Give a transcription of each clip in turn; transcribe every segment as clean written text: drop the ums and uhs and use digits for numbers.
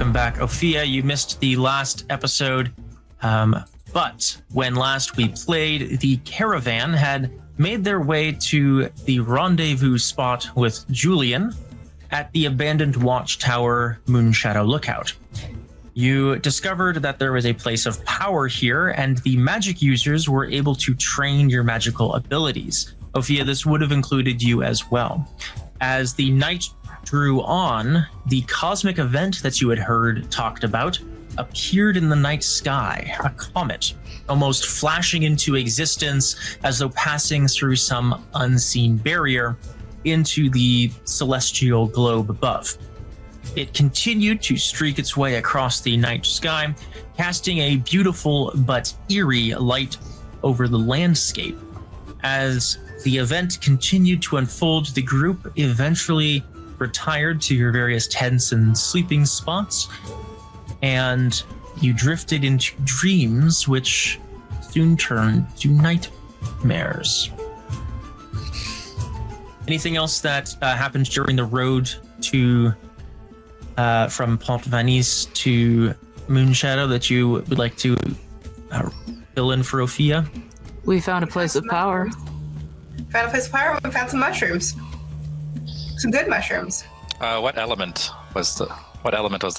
welcome back. Opheia, you missed the last episode, but when last we played, the caravan had made their way to the rendezvous spot with Julian at the abandoned watchtower Moonshadow Lookout. You discovered that there was a place of power here, and the magic users were able to train your magical abilities. Opheia, this would have included you as well. As the night drew on, the cosmic event that you had heard talked about appeared in the night sky, a comet, almost flashing into existence as though passing through some unseen barrier into the celestial globe above. It continued to streak its way across the night sky, casting a beautiful but eerie light over the landscape. As the event continued to unfold, the group eventually retired to your various tents and sleeping spots, and you drifted into dreams, which soon turned to nightmares. Anything else that happened during the road to from Pont Vanis to Moonshadow that you would like to fill in for Opheia? We found a place of power. Found a place of power. We found some mushrooms. Some good mushrooms. What element was the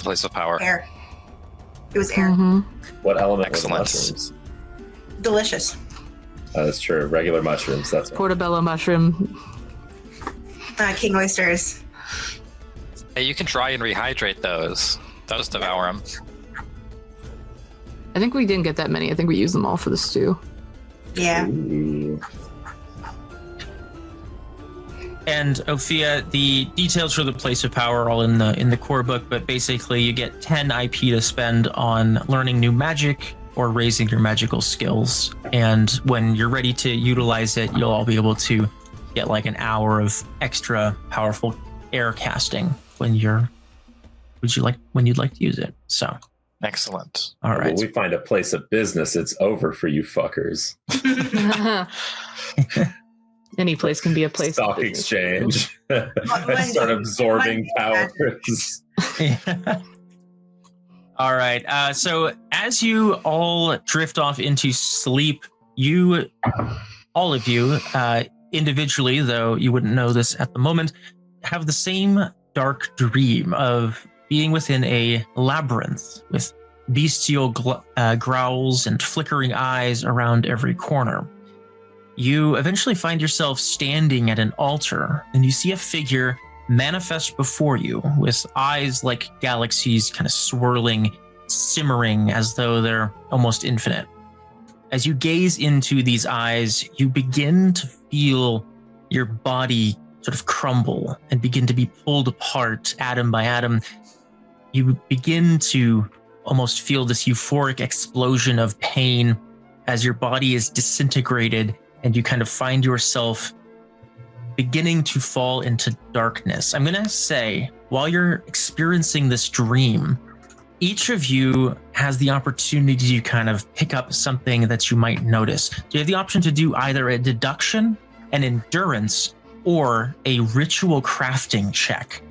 place of power? Air. It was air. Mm-hmm. What element Excellent. was mushrooms? Delicious. That's true. Regular mushrooms. That's right. Portobello mushroom. King oysters. Hey, you can try and rehydrate those. Those devour them. I think we didn't get that many. I think we used them all for the stew. Yeah. Ooh. And Opheia, the details for the place of power are all in the core book, but basically you get 10 IP to spend on learning new magic or raising your magical skills. And when you're ready to utilize it, you'll all be able to get like an hour of extra powerful air casting when you'd like to use it. So Excellent. all right. When we find a place of business, it's over for you fuckers. Any place can be a place. Stock of business. exchange. And start absorbing powers. All right. So as you all drift off into sleep, all of you, individually, though you wouldn't know this at the moment, have the same dark dream of being within a labyrinth with bestial growls and flickering eyes around every corner. You eventually find yourself standing at an altar, and you see a figure manifest before you with eyes like galaxies kind of swirling, simmering as though they're almost infinite. As you gaze into these eyes, you begin to feel your body sort of crumble and begin to be pulled apart atom by atom. You begin to almost feel this euphoric explosion of pain as your body is disintegrated and you kind of find yourself beginning to fall into darkness. I'm going to say, while you're experiencing this dream, each of you has the opportunity to kind of pick up something that you might notice. So you have the option to do either a deduction, an endurance, or a ritual crafting check.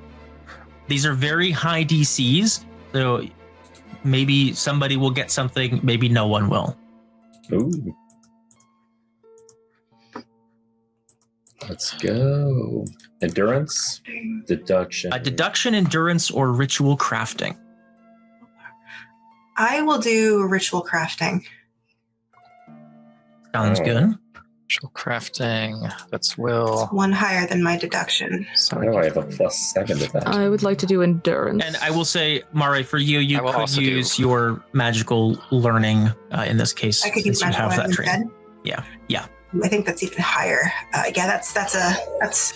These are very high DCs, so maybe somebody will get something, maybe no one will. Ooh. Let's go. Endurance, deduction. A deduction, endurance, or ritual crafting. I will do ritual crafting. Sounds good. Ritual crafting. That's will. One higher than my deduction. Oh, I have a +7 to that. I would like to do endurance. And I will say, Mareigh, for you, you I will could also use do- your magical learning in this case. I could use since you magical have that instead. training. Yeah. I think that's even higher. Yeah, that's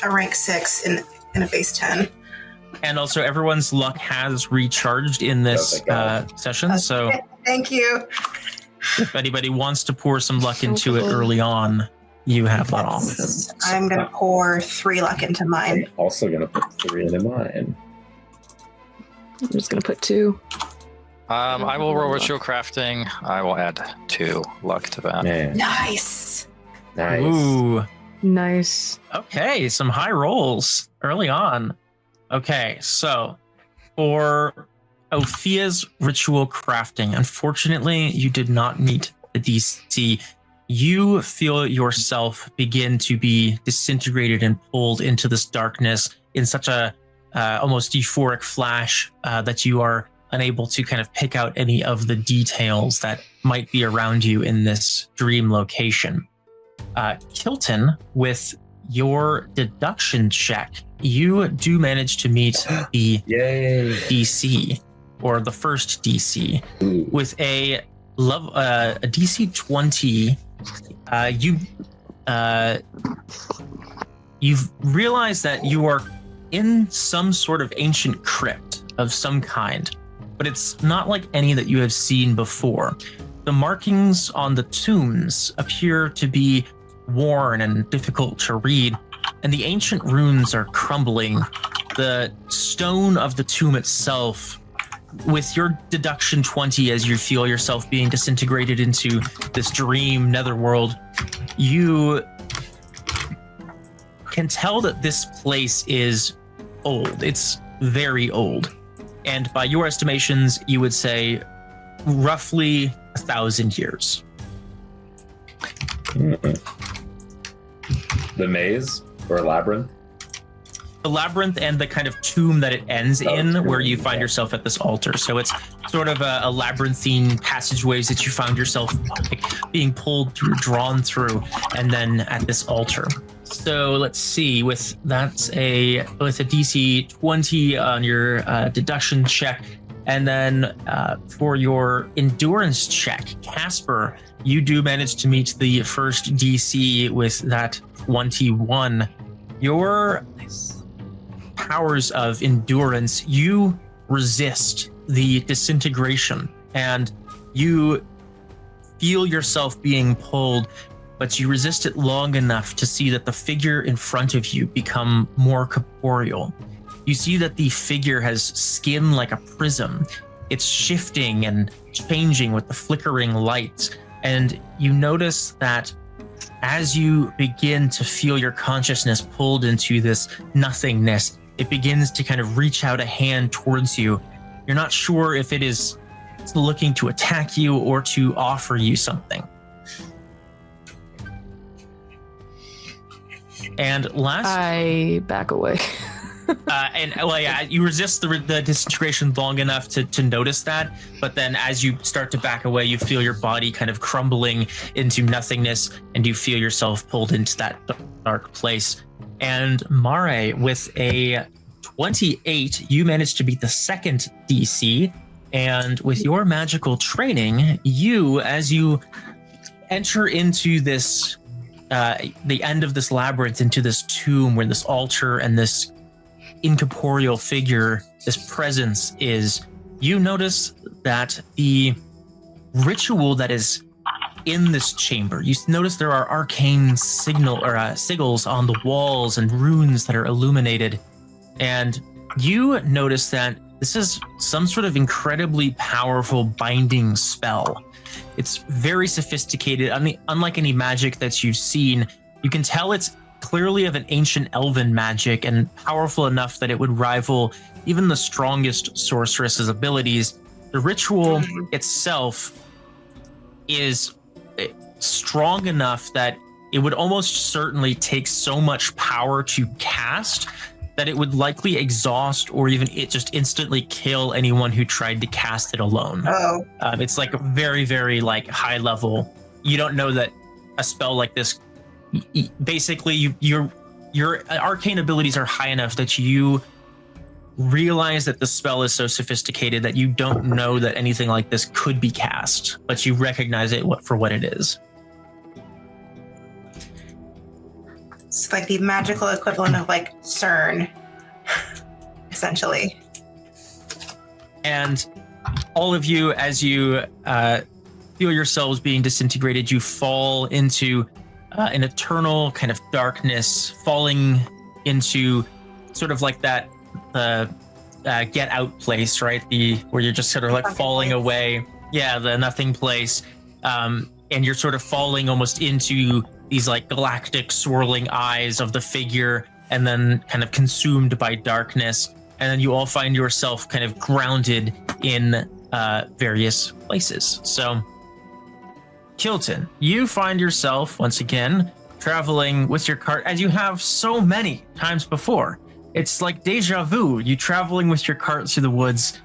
a rank 6 in a base 10. And also, everyone's luck has recharged in this Oh, thank God. session. So Thank you. if anybody wants to pour some luck into it early on, you have that option. I'm going to pour 3 luck into mine. I'm also going to put 3 into mine. I'm just going to put 2. I will roll ritual crafting. I will add 2 luck to that. Man, Nice. nice. Ooh. Nice. Okay, some high rolls early on. Okay, so for Opheia's ritual crafting. Unfortunately, you did not meet the DC. You feel yourself begin to be disintegrated and pulled into this darkness in such a almost euphoric flash that you are unable to kind of pick out any of the details that might be around you in this dream location. Kilton, with your deduction check, you do manage to meet the DC, or the first DC. Ooh. With a DC 20. You've realized that you are in some sort of ancient crypt of some kind, but it's not like any that you have seen before. The markings on the tombs appear to be worn and difficult to read, and the ancient runes are crumbling. The stone of the tomb itself, with your deduction 20 as you feel yourself being disintegrated into this dream netherworld, you can tell that this place is old. It's very old. And by your estimations, you would say roughly 1,000 years. The maze or labyrinth? The labyrinth and the kind of tomb that it ends in, true. where you find yourself at this altar. So it's sort of a labyrinthine passageways that you found yourself like, being pulled through, drawn through, and then at this altar. So let's see, with a DC 20 on your deduction check, and then for your endurance check, Kaspar, you do manage to meet the first DC with that 21. Your powers of endurance, you resist the disintegration and you feel yourself being pulled, but you resist it long enough to see that the figure in front of you become more corporeal. You see that the figure has skin like a prism. It's shifting and changing with the flickering lights, and you notice that as you begin to feel your consciousness pulled into this nothingness, it begins to kind of reach out a hand towards you. You're not sure if it is looking to attack you or to offer you something. And last, I back away. you resist the disintegration long enough to notice that, but then as you start to back away, you feel your body kind of crumbling into nothingness, and you feel yourself pulled into that dark place. And Mareigh, with a 28, you managed to beat the second DC, and with your magical training, as you enter into this the end of this labyrinth, into this tomb where this altar and this incorporeal figure, this presence is, you notice that the ritual that is in this chamber, you notice there are arcane sigils on the walls and runes that are illuminated, and you notice that this is some sort of incredibly powerful binding spell. It's very sophisticated. Unlike any magic that you've seen, you can tell it's clearly of an ancient elven magic and powerful enough that it would rival even the strongest sorceress's abilities. The ritual itself is strong enough that it would almost certainly take so much power to cast that it would likely exhaust or even it just instantly kill anyone who tried to cast it alone. Oh. It's like a very, very like high level. You don't know that a spell like this, basically your arcane abilities are high enough that you realize that the spell is so sophisticated that you don't know that anything like this could be cast, but you recognize it for what it is. It's like the magical equivalent of like CERN, essentially. And all of you, as you feel yourselves being disintegrated, you fall into an eternal kind of darkness, falling into sort of like that Get Out place, right? Where you're just sort of like falling away. Yeah, the nothing place. And you're sort of falling almost into these like galactic swirling eyes of the figure, and then kind of consumed by darkness. And then you all find yourself kind of grounded in various places. So, Kilton, you find yourself once again traveling with your cart as you have so many times before. It's like deja vu. You traveling with your cart through the woods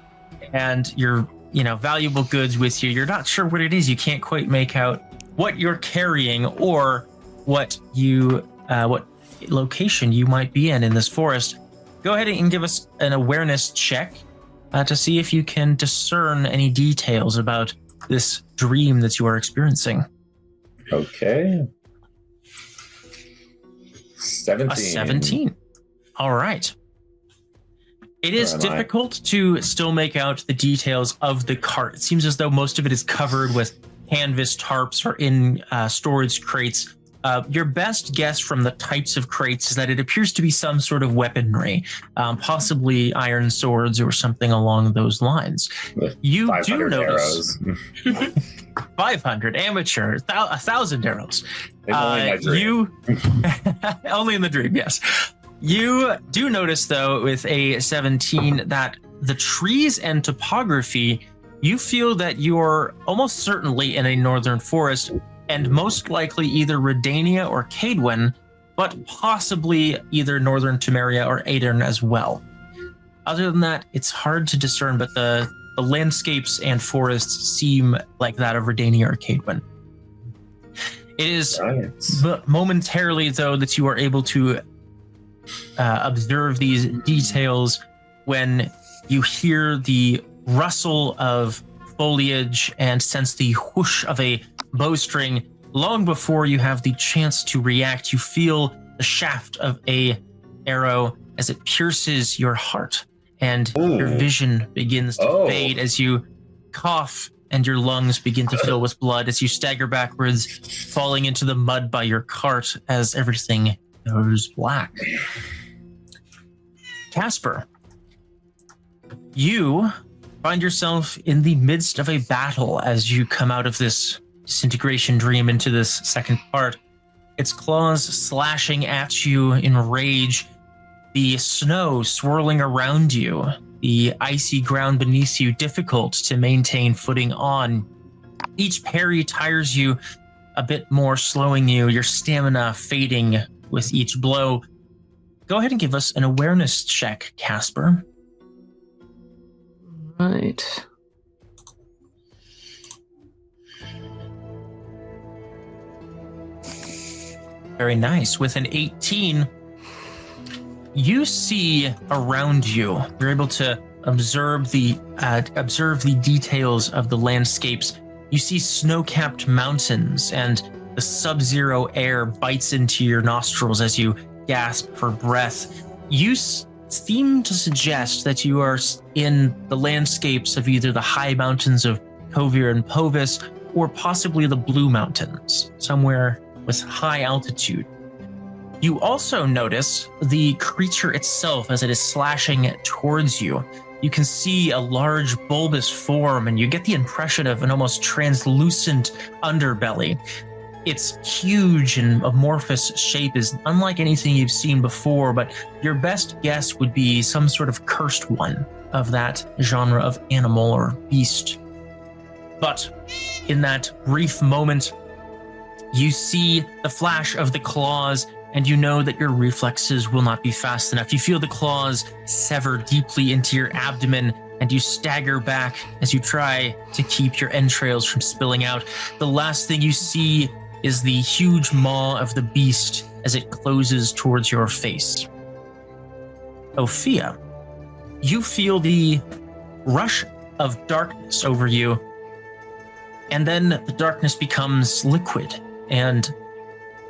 and your, valuable goods with you. You're not sure what it is. You can't quite make out what you're carrying or what location you might be in this forest. Go ahead and give us an awareness check to see if you can discern any details about this dream that you are experiencing. Okay. 17. A 17. All right. It is difficult to still make out the details of the cart. It seems as though most of it is covered with canvas tarps or in storage crates. Your best guess from the types of crates is that it appears to be some sort of weaponry, possibly iron swords or something along those lines. You do notice 500 amateur, 1,000 arrows. Only in the dream, yes. You do notice, though, with a 17, that the trees and topography, you feel that you're almost certainly in a northern forest, and most likely either Redania or Cadwyn, but possibly either northern Temeria or Aedirn as well. Other than that, it's hard to discern, but the landscapes and forests seem like that of Redania or Cadwyn. It is momentarily, though, that you are able to observe these details when you hear the rustle of foliage and sense the whoosh of a bowstring. Long before you have the chance to react, you feel the shaft of a arrow as it pierces your heart, and your vision begins to fade as you cough and your lungs begin to fill with blood as you stagger backwards, falling into the mud by your cart as everything goes black. Kaspar, you find yourself in the midst of a battle as you come out of this disintegration dream into this second part. Its claws slashing at you in rage, the snow swirling around you, the icy ground beneath you difficult to maintain footing on. Each parry tires you a bit more, slowing you, your stamina fading with each blow. Go ahead and give us an awareness check, Kaspar. Right. Very nice. With an 18, you see around you. You're able to observe the details of the landscapes. You see snow-capped mountains, and the sub-zero air bites into your nostrils as you gasp for breath. You seem to suggest that you are in the landscapes of either the high mountains of Kovir and Povis, or possibly the Blue Mountains, somewhere with high altitude. You also notice the creature itself as it is slashing towards you. You can see a large bulbous form, and you get the impression of an almost translucent underbelly. Its huge and amorphous shape is unlike anything you've seen before, but your best guess would be some sort of cursed one of that genre of animal or beast. But in that brief moment, you see the flash of the claws, and you know that your reflexes will not be fast enough. You feel the claws sever deeply into your abdomen, and you stagger back as you try to keep your entrails from spilling out. The last thing you see is the huge maw of the beast as it closes towards your face. Opheia, you feel the rush of darkness over you, and then the darkness becomes liquid, and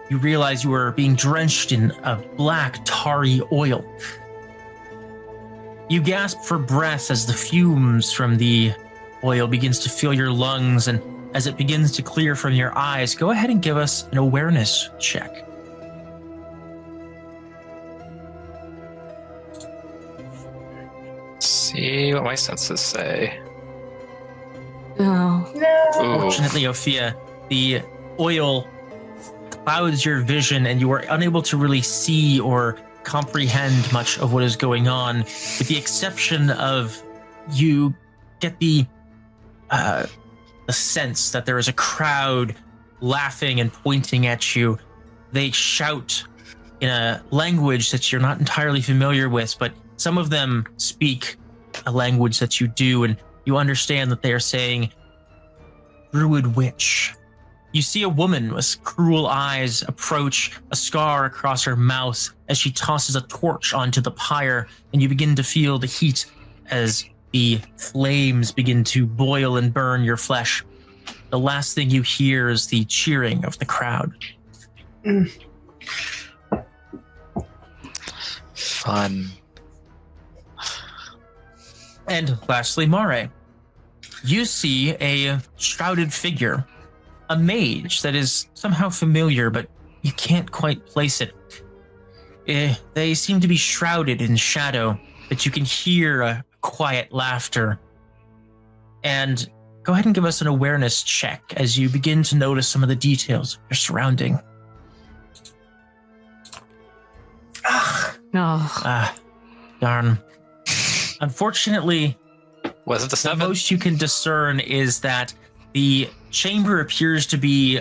you realize you are being drenched in a black, tarry oil. You gasp for breath as the fumes from the oil begins to fill your lungs, and as it begins to clear from your eyes, go ahead and give us an awareness check. See what my senses say. Oh. No. Fortunately, Opheia, the oil clouds your vision, and you are unable to really see or comprehend much of what is going on, with the exception of you get the sense that there is a crowd laughing and pointing at you. They shout in a language that you're not entirely familiar with, but some of them speak a language that you do, and you understand that they are saying, Druid witch. You see a woman with cruel eyes approach, a scar across her mouth as she tosses a torch onto the pyre, and you begin to feel the heat as the flames begin to boil and burn your flesh. The last thing you hear is the cheering of the crowd. Fun. And lastly, Mareigh. You see a shrouded figure, a mage that is somehow familiar, but you can't quite place it. They seem to be shrouded in shadow, but you can hear a quiet laughter. And go ahead and give us an awareness check as you begin to notice some of the details of your surrounding. Darn. Unfortunately, Was it the the 7? most you can discern is that the chamber appears to be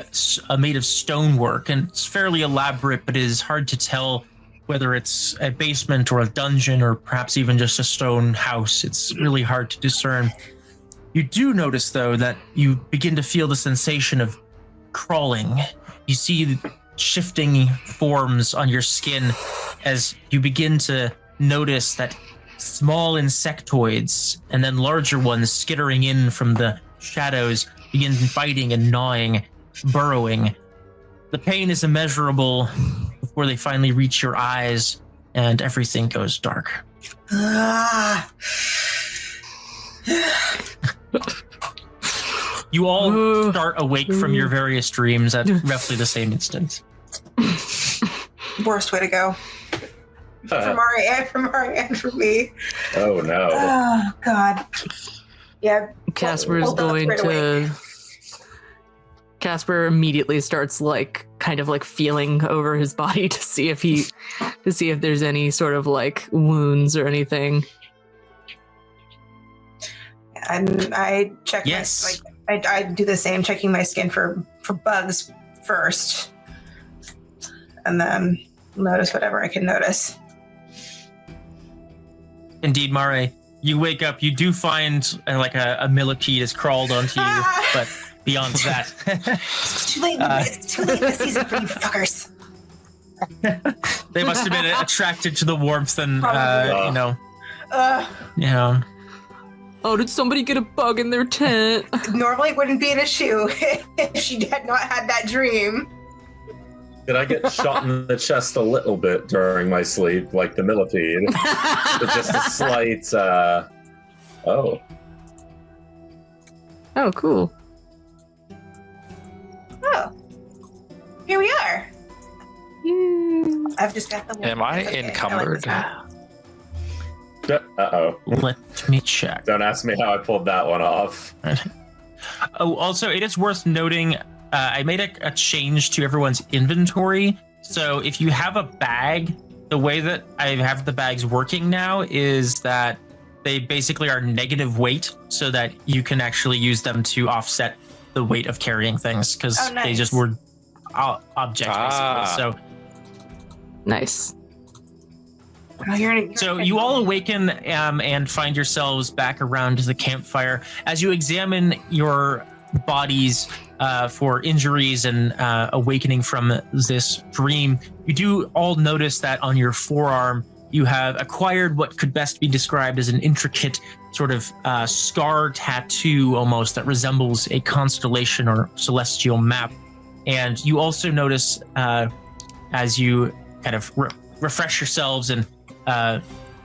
made of stonework, and it's fairly elaborate, but it is hard to tell whether it's a basement or a dungeon or perhaps even just a stone house. It's really hard to discern. You do notice, though, that you begin to feel the sensation of crawling. You see the shifting forms on your skin as you begin to notice that small insectoids and then larger ones skittering in from the shadows begin biting and gnawing, burrowing. The pain is immeasurable before they finally reach your eyes and everything goes dark. You all start awake from your various dreams at roughly the same instant. Worst way to go. For Mareigh and for me. Oh no. Oh God. Yeah. Casper's hold on, going right away. to. Kaspar immediately starts like kind of like feeling over his body to see if there's any sort of like wounds or anything. And I check. Yes. I do the same, checking my skin for bugs first, and then notice whatever I can notice. Indeed, Mareigh, you wake up, you do find like a millipede has crawled onto you, but beyond that... It's too late. It's too late in the season for you fuckers. They must have been attracted to the warmth and, Oh, did somebody get a bug in their tent? Normally it wouldn't be an issue if she had not had that dream. Did I get shot in the chest a little bit during my sleep, like the millipede? But just a slight, Oh, cool. Oh. Here we are. I've just got the... Am I Okay, encumbered? uh-oh. Let me check. Don't ask me how I pulled that one off. Oh, also, it is worth noting, I made a change to everyone's inventory. So if you have a bag, the way that I have the bags working now is that they basically are negative weight so that you can actually use them to offset the weight of carrying things because they just were objects, basically. So Nice. So you all awaken and find yourselves back around the campfire. As you examine your bodies for injuries and awakening from this dream, you do all notice that on your forearm, you have acquired what could best be described as an intricate sort of scar tattoo almost that resembles a constellation or celestial map. And you also notice as you kind of refresh yourselves and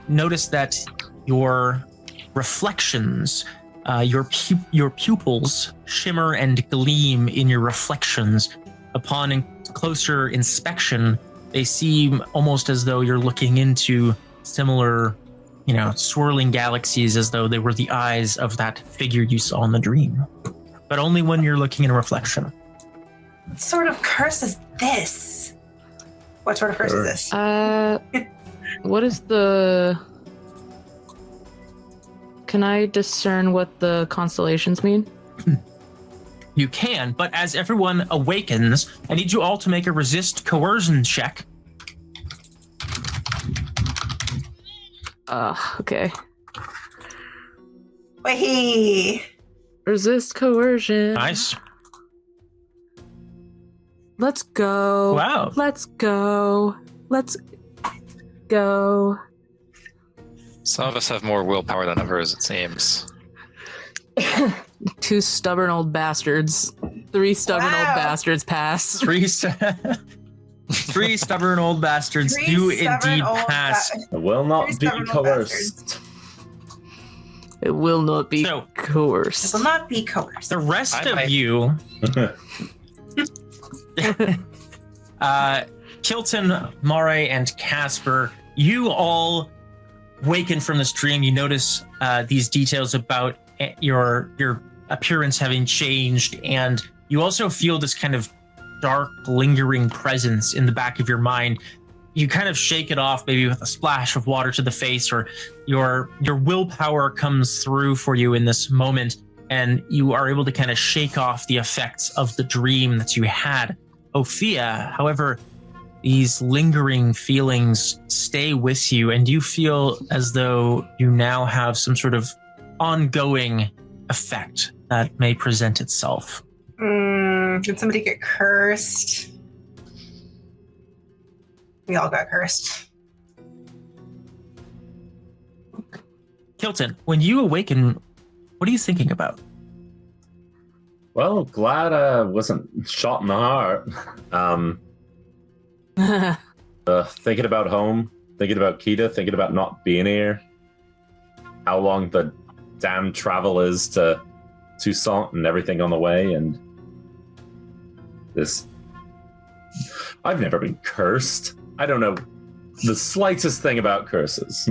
notice that your reflections, your pupils shimmer and gleam in your reflections. Upon closer inspection, they seem almost as though you're looking into similar, swirling galaxies as though they were the eyes of that figure you saw in the dream. But only when you're looking in a reflection. What sort of curse is this? What sort of curse is this? What is the... Can I discern what the constellations mean? You can, but as everyone awakens, I need you all to make a resist coercion check. Okay. Wahee! Resist coercion. Nice. Let's go. Wow. Let's go. Let's go. Some of us have more willpower than others, it seems. 2 stubborn old bastards. 3 stubborn old bastards pass. Three stubborn old bastards do indeed pass. I will not be coerced. It will not be So- coerced. It will not be coerced. The rest I of might- you, Kilton, Mareigh, and Kaspar, you all waken from this dream. You notice these details about your appearance having changed, and you also feel this kind of dark, lingering presence in the back of your mind. You kind of shake it off, maybe with a splash of water to the face, or your willpower comes through for you in this moment, and you are able to kind of shake off the effects of the dream that you had. Opheia, however, these lingering feelings stay with you, and you feel as though you now have some sort of ongoing effect that may present itself. Did somebody get cursed? We all got cursed. Kilton, when you awaken, what are you thinking about? Well, glad I wasn't shot in the heart. Thinking about home, thinking about Kita, thinking about not being here. How long the damn travel is to Toussaint and everything on the way, and this. I've never been cursed. I don't know the slightest thing about curses.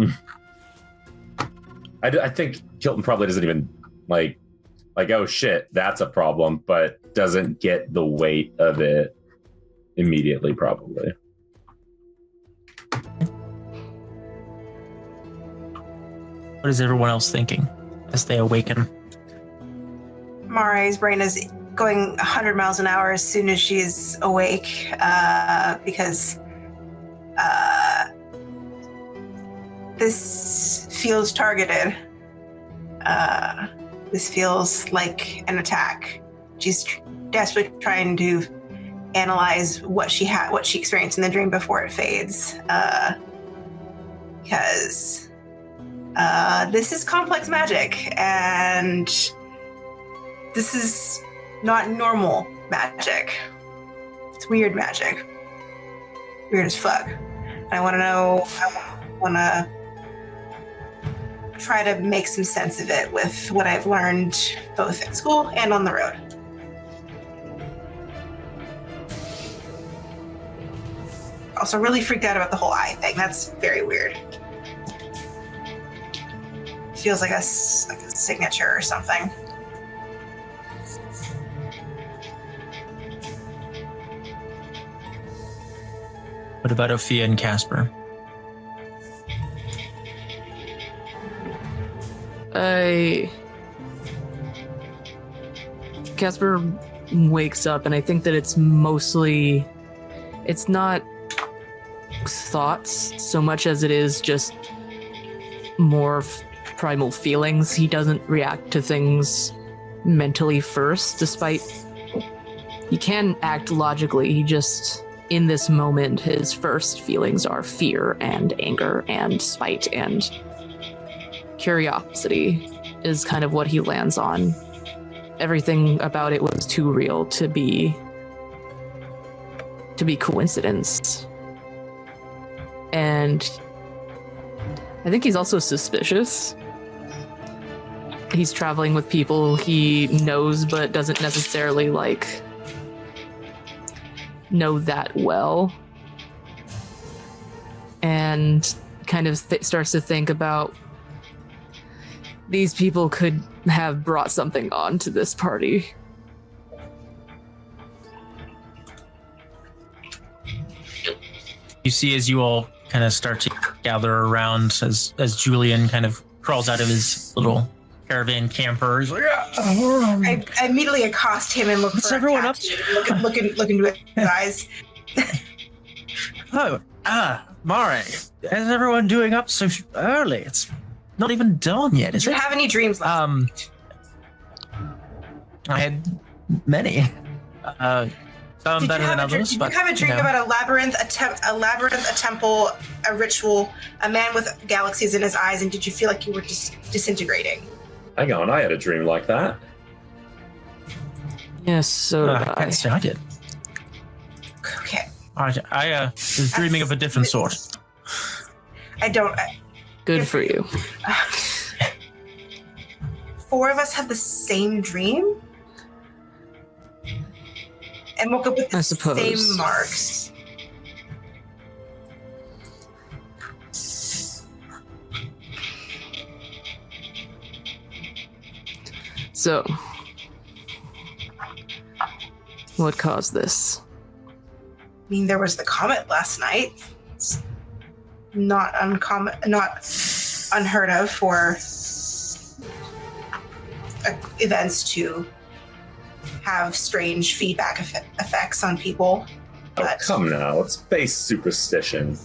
I think Kilton probably doesn't even like, oh shit, that's a problem, but doesn't get the weight of it immediately, probably. What is everyone else thinking as they awaken? Mareigh's brain is going 100 miles an hour as soon as she's awake, because this feels targeted. This feels like an attack. She's desperately trying to analyze what she experienced in the dream before it fades, because this is complex magic, and this is not normal magic. It's weird magic. Weird as fuck. And I want to try to make some sense of it with what I've learned both at school and on the road. Also really freaked out about the whole eye thing. That's very weird. Feels like a signature or something. What about Opheia and Kaspar? Kaspar wakes up, and I think that it's not thoughts so much as it is just more primal feelings. He doesn't react to things mentally first, despite he can act logically. He just, in this moment, his first feelings are fear and anger and spite, and curiosity is kind of what he lands on. Everything about it was too real to be coincidence. And I think he's also suspicious. He's traveling with people he knows but doesn't necessarily know that well. And kind of starts to think about these people could have brought something on to this party. You see, as you all kind of start to gather around, as Julian kind of crawls out of his little caravan camper. He's like, I immediately accost him and look What's for everyone a up tattoo. Look into his eyes. Mareigh, is everyone doing up so early? It's not even dawn yet, is Did you it? have any dreams last night? I had many. Some Did better you have than others, did but you have a dream you know. about a labyrinth, a temple, a ritual, a man with galaxies in his eyes, and did you feel like you were just disintegrating? Hang on, I had a dream like that. Yes, so did I can't say I did. Okay. I was dreaming of a different sort. I don't. Good for you. 4 of us had the same dream? And woke up with I the suppose. same marks. So, what caused this? I mean, there was the comet last night. It's not uncommon, not unheard of for events to have strange feedback effects on people. Oh, But come now. It's base superstition.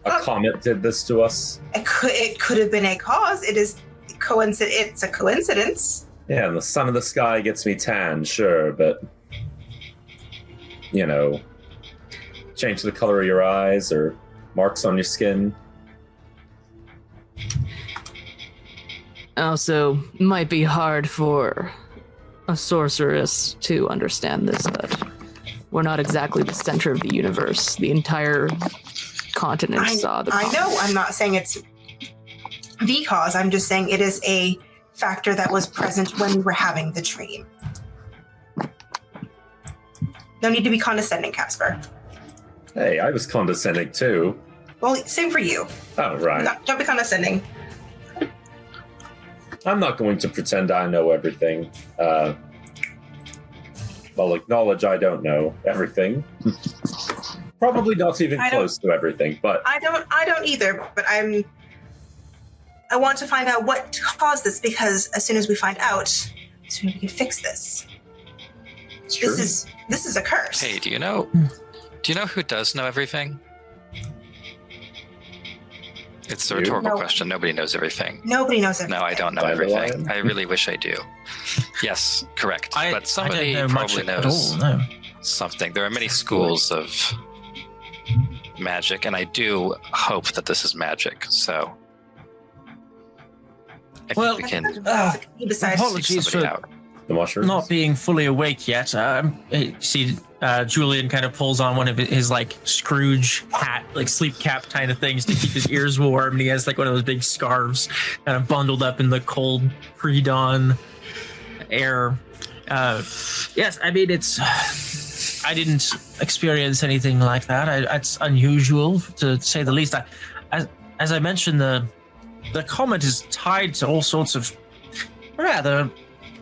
A comet did this to us. it could have been a cause. It's a coincidence. Yeah, and the sun of the sky gets me tan, sure, but... You know... Change the color of your eyes or marks on your skin. Also, might be hard for a sorceress to understand this, but we're not exactly the center of the universe. The entire continent saw the I comet. know. I'm not saying it's the cause. I'm just saying it is a factor that was present when we were having the dream. No need to be condescending, Kaspar. Hey, I was condescending too. Well, same for you. Oh, right. Don't be condescending. I'm not going to pretend I know everything. I'll acknowledge I don't know everything. Probably not even close to everything, but... I don't either, but I want to find out what caused this, because as soon as we find out, as soon as we can fix this. It's true. This is a curse. Hey, do you know who does know everything? It's a You? rhetorical No. question. Nobody knows everything. Nobody knows everything. No, I don't know Dandelion? everything. I really wish I do. Yes, correct. But I somebody don't know much probably at knows all, no. something. There are many schools of magic, and I do hope that this is magic. So I Well, think we can He decides apologies seek somebody for- out. The mushrooms? Not being fully awake yet. See, Julian kind of pulls on one of his like Scrooge hat, like sleep cap kind of things to keep his ears warm. And he has like one of those big scarves kind of bundled up in the cold pre-dawn air. Yes, I mean, I didn't experience anything like that. It's unusual to say the least. As I mentioned, the comet is tied to all sorts of rather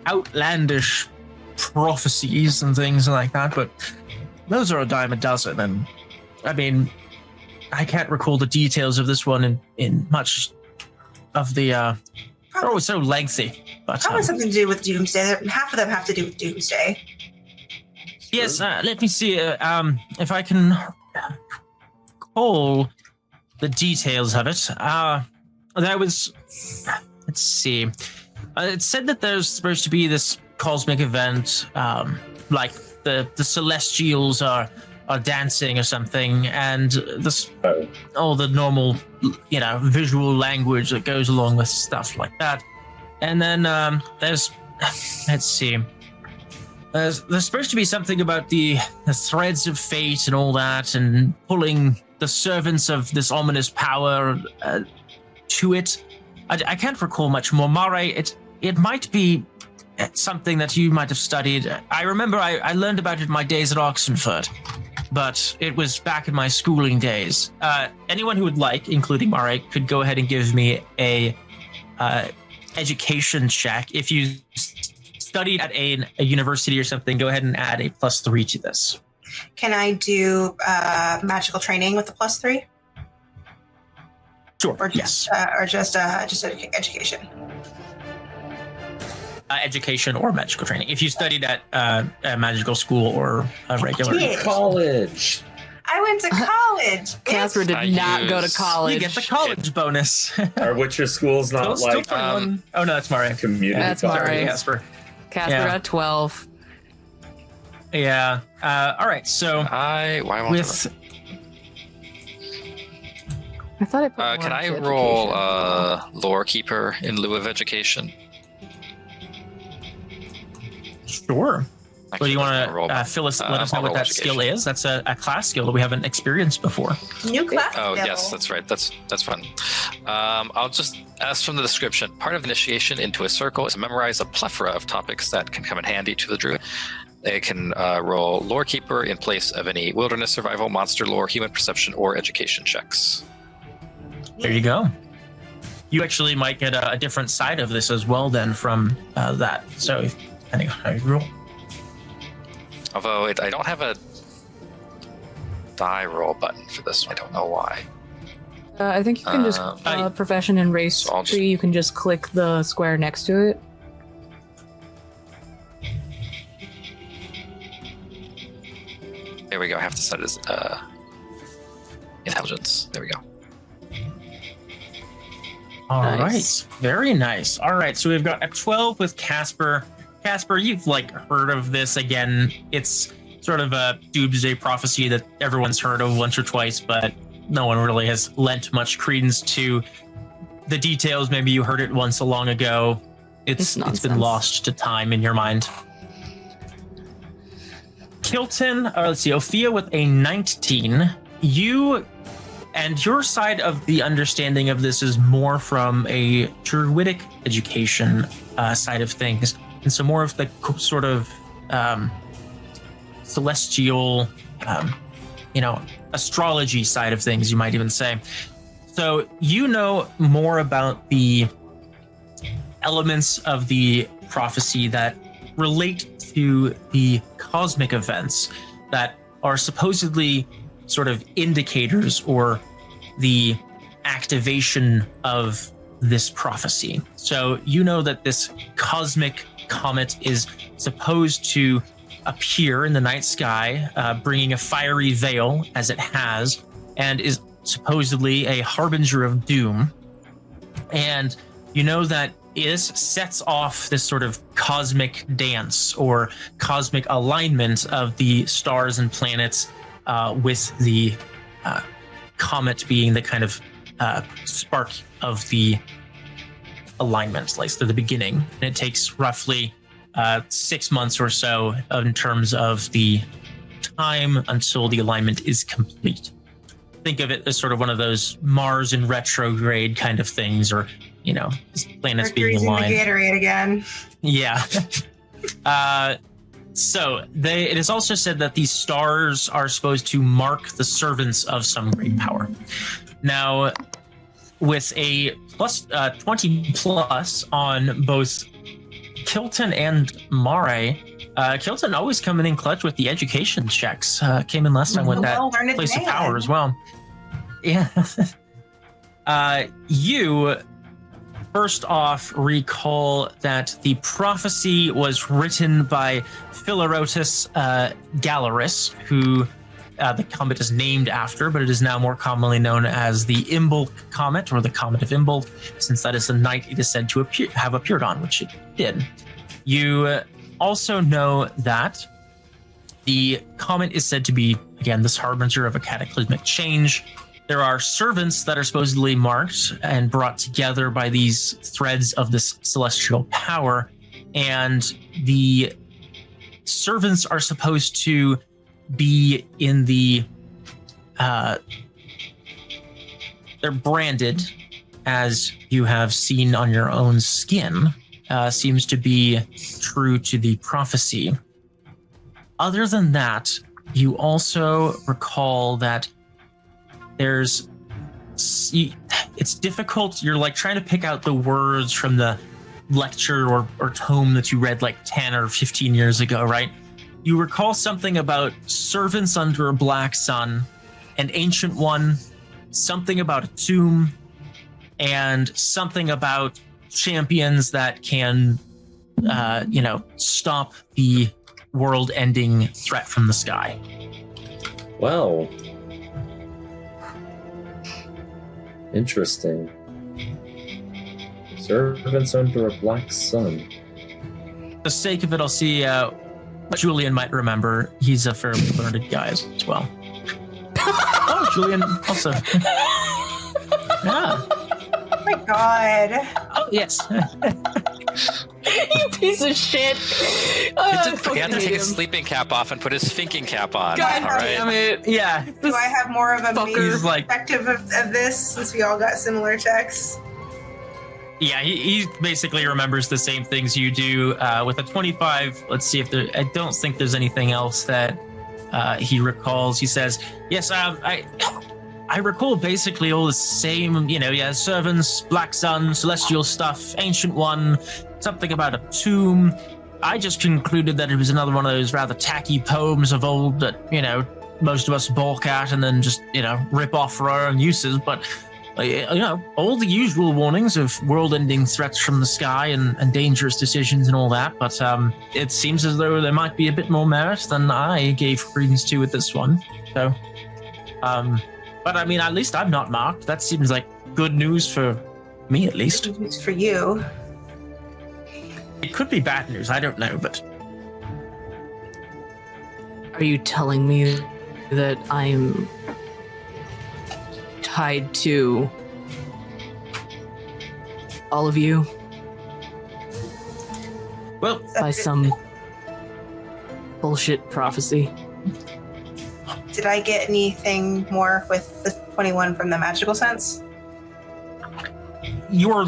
outlandish prophecies and things like that, but those are a dime a dozen. And I mean, I can't recall the details of this one in much of the they're always so lengthy, but Probably something to do with Doomsday. Half of them have to do with Doomsday. yes, let me see if I can recall the details of it. There was, let's see, it said that there's supposed to be this cosmic event, like the Celestials are dancing or something, and this all the normal, visual language that goes along with stuff like that. And then there's, let's see, there's supposed to be something about the threads of fate and all that, and pulling the servants of this ominous power to it. I can't recall much more. Mareigh, it might be something that you might have studied. I remember I learned about it in my days at Oxenford, but it was back in my schooling days. Anyone who would like, including Mareigh, could go ahead and give me a education check. If you studied at a university or something, go ahead and add a +3 to this. Can I do magical training with the +3? Sure. or Yes. just education? Education or magical training. If you studied at a magical school or a regular Yeah. College. I went to college. Kaspar did I not go to use- college. you get the college bonus. Are Witcher schools not Still like 21. Oh no, that's Mareigh. community That's colleges? Mareigh. Sorry, Kaspar. Kaspar Yeah. got 12. Yeah. All right. So Why won't with I thought I put I? more Can I into roll education. lore keeper in lieu of education? sure. What do you want roll? to Phyllis? Let us know I'll what roll that skill education. is. That's a class skill that we haven't experienced before. New class. Oh skill. yes, that's right. That's fun. I'll just ask from the description. Part of initiation into a circle is to memorize a plethora of topics that can come in handy to the druid. They can roll lore keeper in place of any wilderness survival, monster lore, human perception, or education checks. There you go. You actually might get a different side of this as well then from that. So depending on how you roll. Although I don't have a die roll button for this one. I don't know why. I think you can just profession and race So I'll just- tree. You can just click the square next to it. There we go. I have to set it as intelligence. There we go. All right, Nice. very nice. All right, so we've got a 12 with Kaspar. Kaspar, you've heard of this again. It's sort of a doomsday prophecy that everyone's heard of once or twice, but no one really has lent much credence to the details. Maybe you heard it once long ago. It's been nonsense. lost to time in your mind. Kilton, let's see, Opheia with a 19. You and your side of the understanding of this is more from a druidic education side of things. And so more of the sort of celestial, astrology side of things, you might even say. So you know more about the elements of the prophecy that relate to the cosmic events that are supposedly sort of indicators or the activation of this prophecy. So you know that this cosmic comet is supposed to appear in the night sky, bringing a fiery veil as it has, and is supposedly a harbinger of doom. And you know that it sets off this sort of cosmic dance or cosmic alignment of the stars and planets, with the comet being the kind of spark of the alignment, like the beginning. And it takes roughly 6 months or so in terms of the time until the alignment is complete. Think of it as sort of one of those Mars in retrograde kind of things, or planets being Mercury's in the aligned. Gatorade again. Yeah. So it is also said that these stars are supposed to mark the servants of some great power. Now, with a plus 20 plus on both Kilton and Mareigh, Kilton always coming in clutch with the education checks. Came in last time with that Well, learned place of man. power as well. Yeah. You first off recall that the prophecy was written by Philarotus Galeris, who the comet is named after, but it is now more commonly known as the Imbolc comet, or the Comet of Imbolc, since that is the night it is said to have appeared on, which it did. You also know that the comet is said to be, again, this harbinger of a cataclysmic change. There are servants that are supposedly marked and brought together by these threads of this celestial power, and the servants are supposed to be in the they're branded, as you have seen on your own skin. Seems to be true to the prophecy. Other than that, you also recall that it's difficult. You're trying to pick out the words from the lecture or tome that you read 10 or 15 years ago, right? You recall something about servants under a black sun, an ancient one, something about a tomb, and something about champions that can, stop the world-ending threat from the sky. Well, interesting. Servants under a black sun. For the sake of it, I'll see Julian might remember. He's a fairly learned guy as well. Oh, Julian also. Yeah. Oh my god. Oh, yes. You piece of shit. He had to take his sleeping cap off and put his thinking cap on. God all right. damn it. Yeah. Do I have more of a Fucker. Mage perspective of this since we all got similar checks? Yeah, he basically remembers the same things you do. With a 25, let's see if there... I don't think there's anything else that he recalls. He says, yes, I recall basically all the same, servants, black sun, celestial stuff, ancient one, something about a tomb. I just concluded that it was another one of those rather tacky poems of old that, most of us balk at and then just, rip off for our own uses. But, all the usual warnings of world-ending threats from the sky and dangerous decisions and all that. But it seems as though there might be a bit more merit than I gave credence to with this one. So, but I mean, at least I'm not marked. That seems like good news for me, at least. It's for you. It could be bad news. I don't know, but Are you telling me that I'm tied to all of you well, by some bullshit prophecy? Did I get anything more with the 21 from the magical sense? your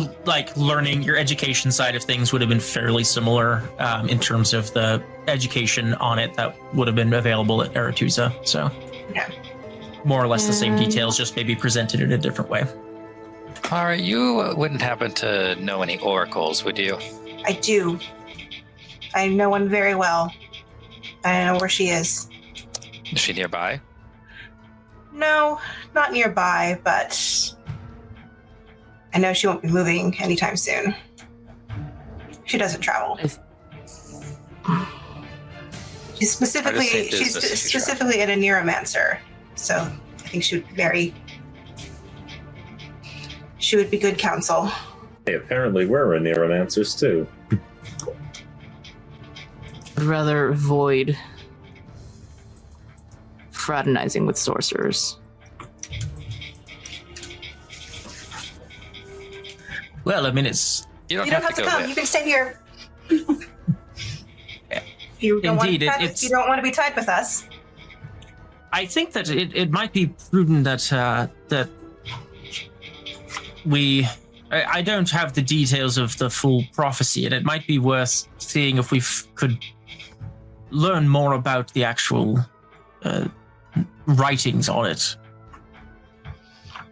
learning, your education side of things would have been fairly similar in terms of the education on it that would have been available at Aretusa. So, yeah, more or less the same details, just maybe presented in a different way. All right, you wouldn't happen to know any oracles, would you? I do. I know one very well. I know where she is. Is she nearby? No, not nearby, but I know she won't be moving anytime soon. She doesn't travel. She's specifically a neuromancer, so I think she would be good counsel. Hey, apparently we're neuromancers too. I'd rather avoid fraternizing with sorcerers. Well, I mean, it's... You don't have to go come. with. You can stay here. You don't Indeed, you don't want to be tied with us. I think that it might be prudent that we... I don't have the details of the full prophecy, and it might be worth seeing if we could learn more about the actual writings on it.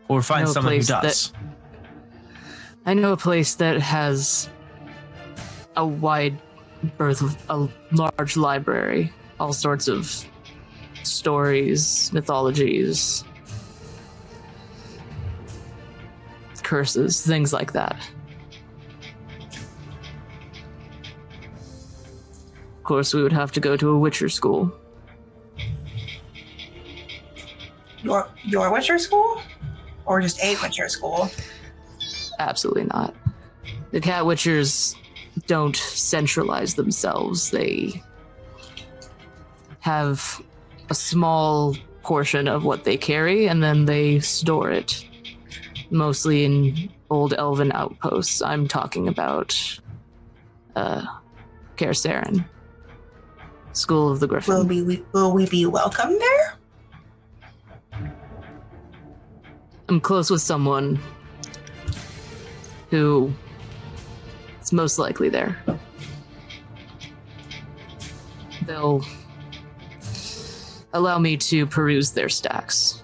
Or find someone who does. I know a place that has a wide berth of a large library, all sorts of stories, mythologies, curses, things like that. Of course, we would have to go to a Witcher school. Your Witcher school? Or just a Witcher school? Absolutely not. The Cat Witchers don't centralize themselves. They have a small portion of what they carry, and then they store it. Mostly in old elven outposts. I'm talking about Kaer Seren, School of the Griffin. Will we be welcome there? I'm close with someone who is most likely there. They'll allow me to peruse their stacks.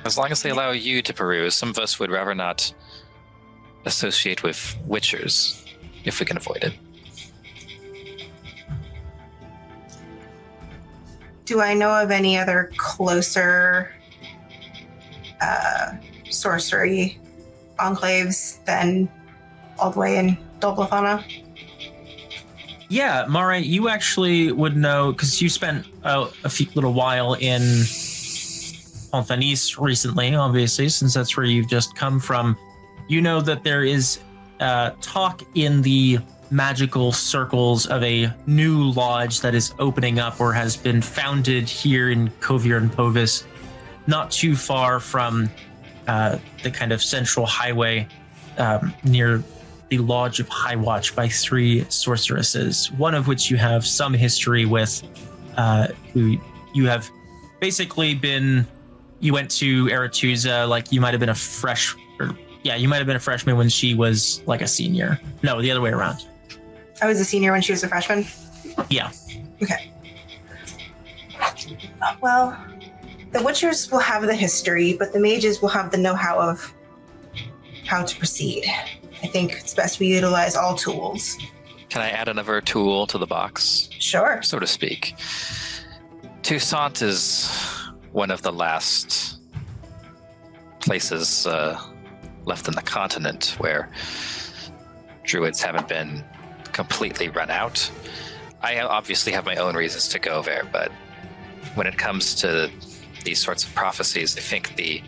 As long as they allow you to peruse, some of us would rather not associate with witchers if we can avoid it. Do I know of any other closer sorcery enclaves than all the way in Blavikan? Yeah, Mareigh, you actually would know because you spent a little while in Ponthanis recently, obviously, since that's where you've just come from. You know that there is talk in the magical circles of a new lodge that is opening up or has been founded here in Kovir and Povis, not too far from the kind of central highway near the Lodge of High Watch by 3 sorceresses, one of which you have some history with, who you have basically been, you went to Aretuza, like you might have been a freshman when she was like a senior. No, the other way around. I was a senior when she was a freshman? Yeah. Okay. Well, the Witchers will have the history, but the Mages will have the know-how of how to proceed. I think it's best we utilize all tools. Can I add another tool to the box? Sure. So to speak. Toussaint is one of the last places left in the continent where Druids haven't been completely run out. I obviously have my own reasons to go there, but when it comes to these sorts of prophecies, I think the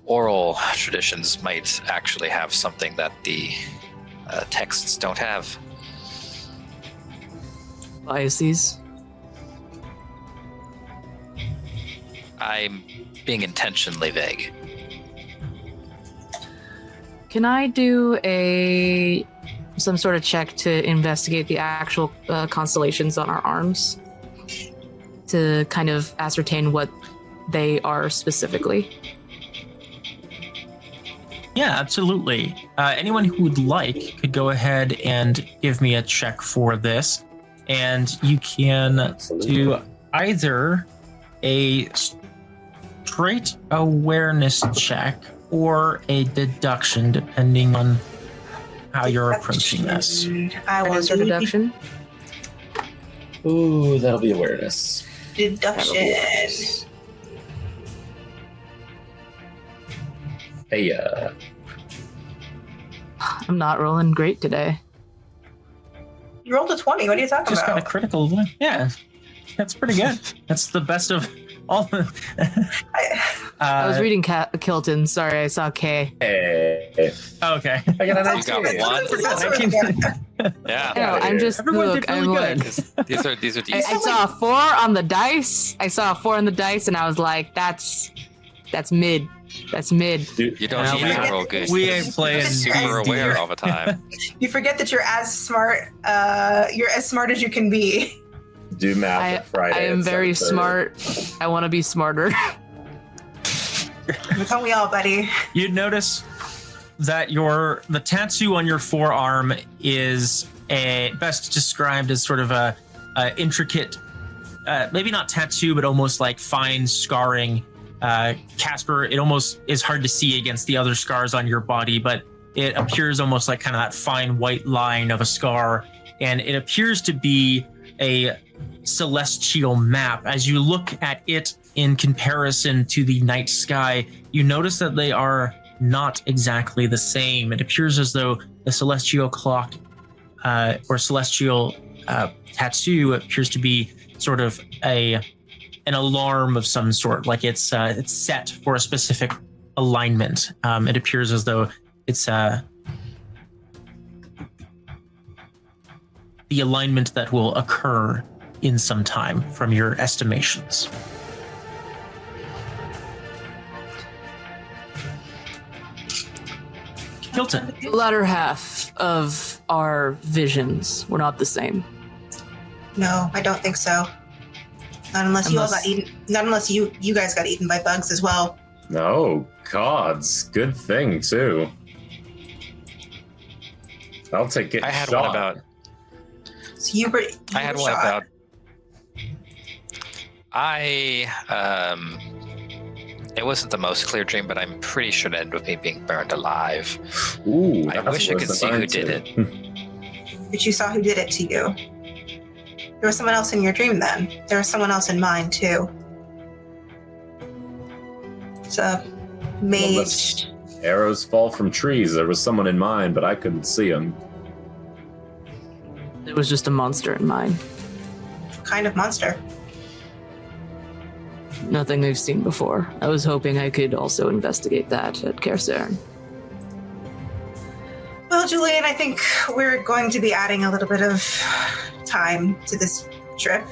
oral traditions might actually have something that the texts don't have. Biases. I'm being intentionally vague. Can I do some sort of check to investigate the actual constellations on our arms to kind of ascertain what they are specifically? Yeah, absolutely. Anyone who would like could go ahead and give me a check for this. And you can do either a straight awareness check or a deduction, depending on how you're approaching this. I will Awareness or do deduction? Ooh, that'll be awareness. deduction. Hey, I'm not rolling great today. You rolled a 20. What are you talking Just got a about? critical one. Yeah, that's pretty good. That's the best of all. I was reading Kilton. Sorry, I saw K. hey. Okay. I got an You got 19. one? Yeah. No, I'm just Everyone look. did really I'm good. like, These are I decent. saw a 4 on the dice. And I was like, that's mid. That's mid. Dude, You don't Nah, need we- to roll good. we ain't playing super D&D. aware all the time. You forget that you're as smart. You're as smart as you can be. do math on Friday. I am at very 7:30. smart. I want to be smarter. Don't we all, buddy? You'd notice that the tattoo on your forearm is best described as sort of a intricate, maybe not tattoo, but almost like fine scarring. Kaspar, it almost is hard to see against the other scars on your body, but it appears almost like kind of that fine white line of a scar, and it appears to be a celestial map. As you look at it in comparison to the night sky, you notice that they are not exactly the same. It appears as though the celestial clock or celestial tattoo appears to be sort of an alarm of some sort, like it's set for a specific alignment. It appears as though it's the alignment that will occur in some time from your estimations. Hilton. The latter half of our visions were not the same. No, I don't think so. Not unless you all got eaten. Not unless you guys got eaten by bugs as well. No, gods. Good thing, too. I'll take it. I had shot. one about. So you were. I had one about. It wasn't the most clear dream, but I'm pretty sure it ended with me being burned alive. Ooh, I that's wish I worse could than see who mine, did too. it. But you saw who did it to you. There was someone else in your dream then. There was someone else in mine too. It's a mage. Arrows fall from trees. There was someone in mine, but I couldn't see him. There was just a monster in mine. What kind of monster? Nothing I've seen before. I was hoping I could also investigate that at Kaspar. Well, Julian, I think we're going to be adding a little bit of time to this trip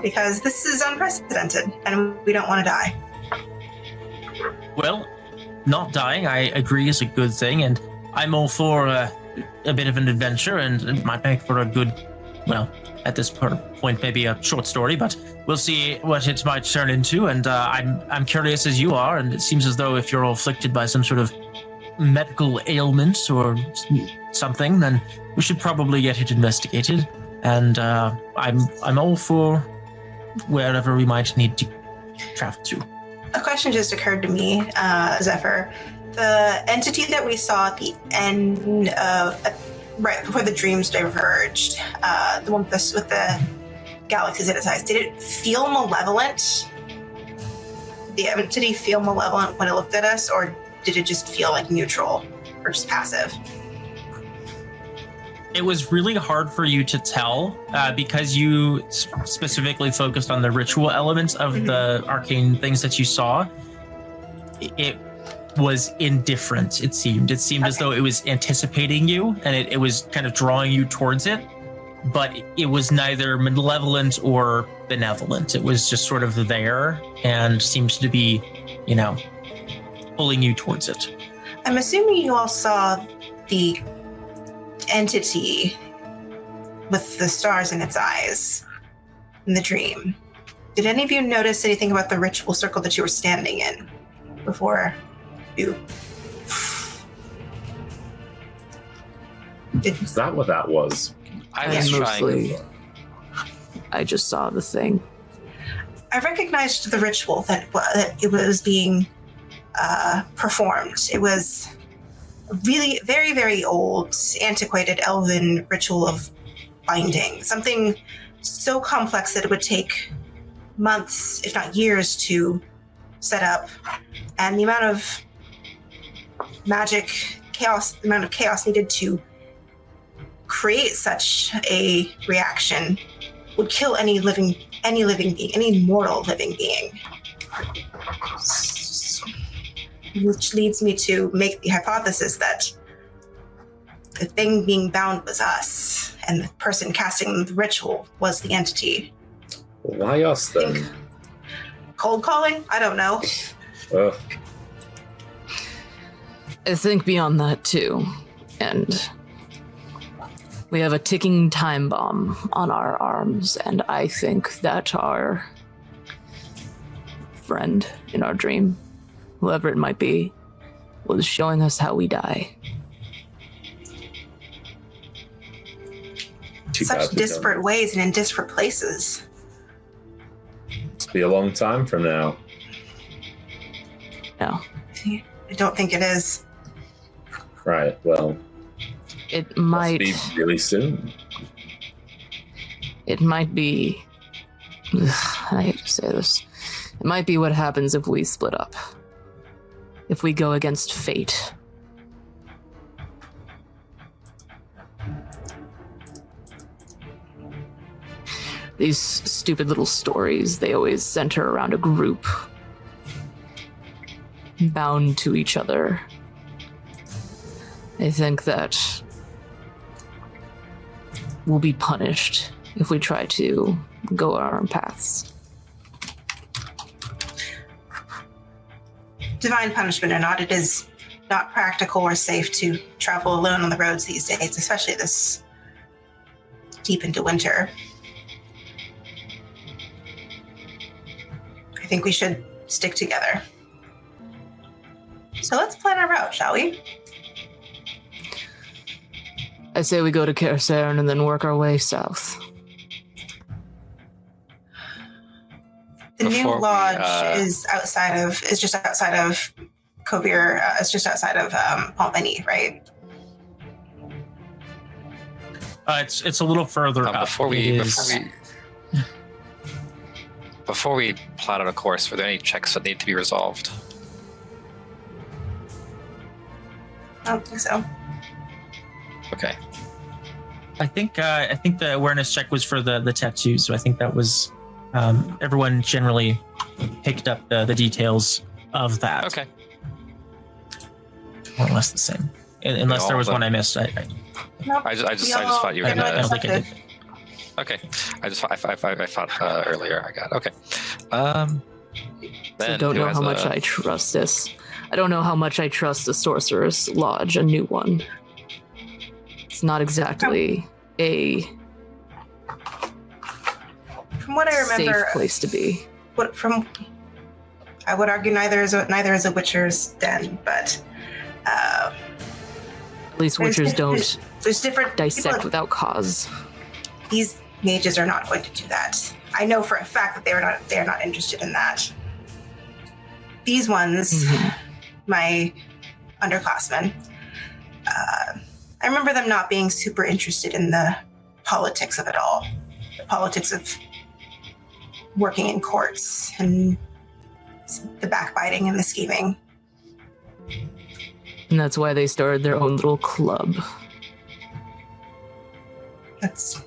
because this is unprecedented and we don't want to die. Well, not dying, I agree, is a good thing, and I'm all for a bit of an adventure, and it might make for a good, well, at this point, maybe a short story, but we'll see what it might turn into, and I'm curious as you are, and it seems as though if you're all afflicted by some sort of medical ailment or something, then we should probably get it investigated, and I'm all for wherever we might need to travel to. A question just occurred to me, Zephyr. The entity that we saw at the end of, right before the dreams diverged, the one with the galaxies in its eyes, did it feel malevolent? Did the entity feel malevolent when it looked at us, or did it just feel like neutral or just passive? It was really hard for you to tell because you specifically focused on the ritual elements of the arcane things that you saw. It was indifferent, it seemed. It seemed as though it was anticipating you and it was kind of drawing you towards it, but it was neither malevolent or benevolent. It was just sort of there and seemed to be, pulling you towards it. I'm assuming you all saw the entity with the stars in its eyes in the dream. Did any of you notice anything about the ritual circle that you were standing in before you? Is that what that was? I was trying. I just saw the thing. I recognized the ritual that it was being performed. It was really very, very old, antiquated elven ritual of binding. Something so complex that it would take months, if not years, to set up. And the amount of magic chaos, the amount of chaos needed to create such a reaction would kill any living being, any mortal living being. Which leads me to make the hypothesis that the thing being bound was us, and the person casting the ritual was the entity. Why us then? Cold calling? I don't know. I think beyond that too, and we have a ticking time bomb on our arms, and I think that our friend in our dream, whoever it might be, was showing us how we die. Such disparate ways and in disparate places. It's be a long time from now. No. I don't think it is. Right, well, It might be really soon. It might be. I hate to say this. It might be what happens if we split up. If we go against fate. These stupid little stories, they always center around a group bound to each other. I think that we'll be punished if we try to go our own paths. Divine punishment or not, it is not practical or safe to travel alone on the roads these days, especially this deep into winter. I think we should stick together. So let's plan our route, shall we? I say we go to Kaspar and then work our way south. The Before new we, lodge is just outside of Kovir. It's just outside of Pompany, right? It's a little further up. Before we before we plot out a course, were there any checks that need to be resolved? I don't think so. Okay. I think the awareness check was for the tattoo, so I think that was everyone generally picked up the details of that. Okay. More or less the same, unless there was one I missed. Nope. I just thought you were I don't think I did. Okay. I thought earlier I got okay. So Then don't who know has how much I trust this. I don't know how much I trust the Sorcerer's Lodge, a new one. It's not exactly a From what I remember, safe place to be. I would argue neither is a Witcher's den, but At least Witchers don't there's different dissect people. without cause. These mages are not going to do that. I know for a fact that they are not interested in that. These ones, my underclassmen, I remember them not being super interested in the politics of it all. The politics of working in courts and the backbiting and the scheming. And that's why they started their own little club. That's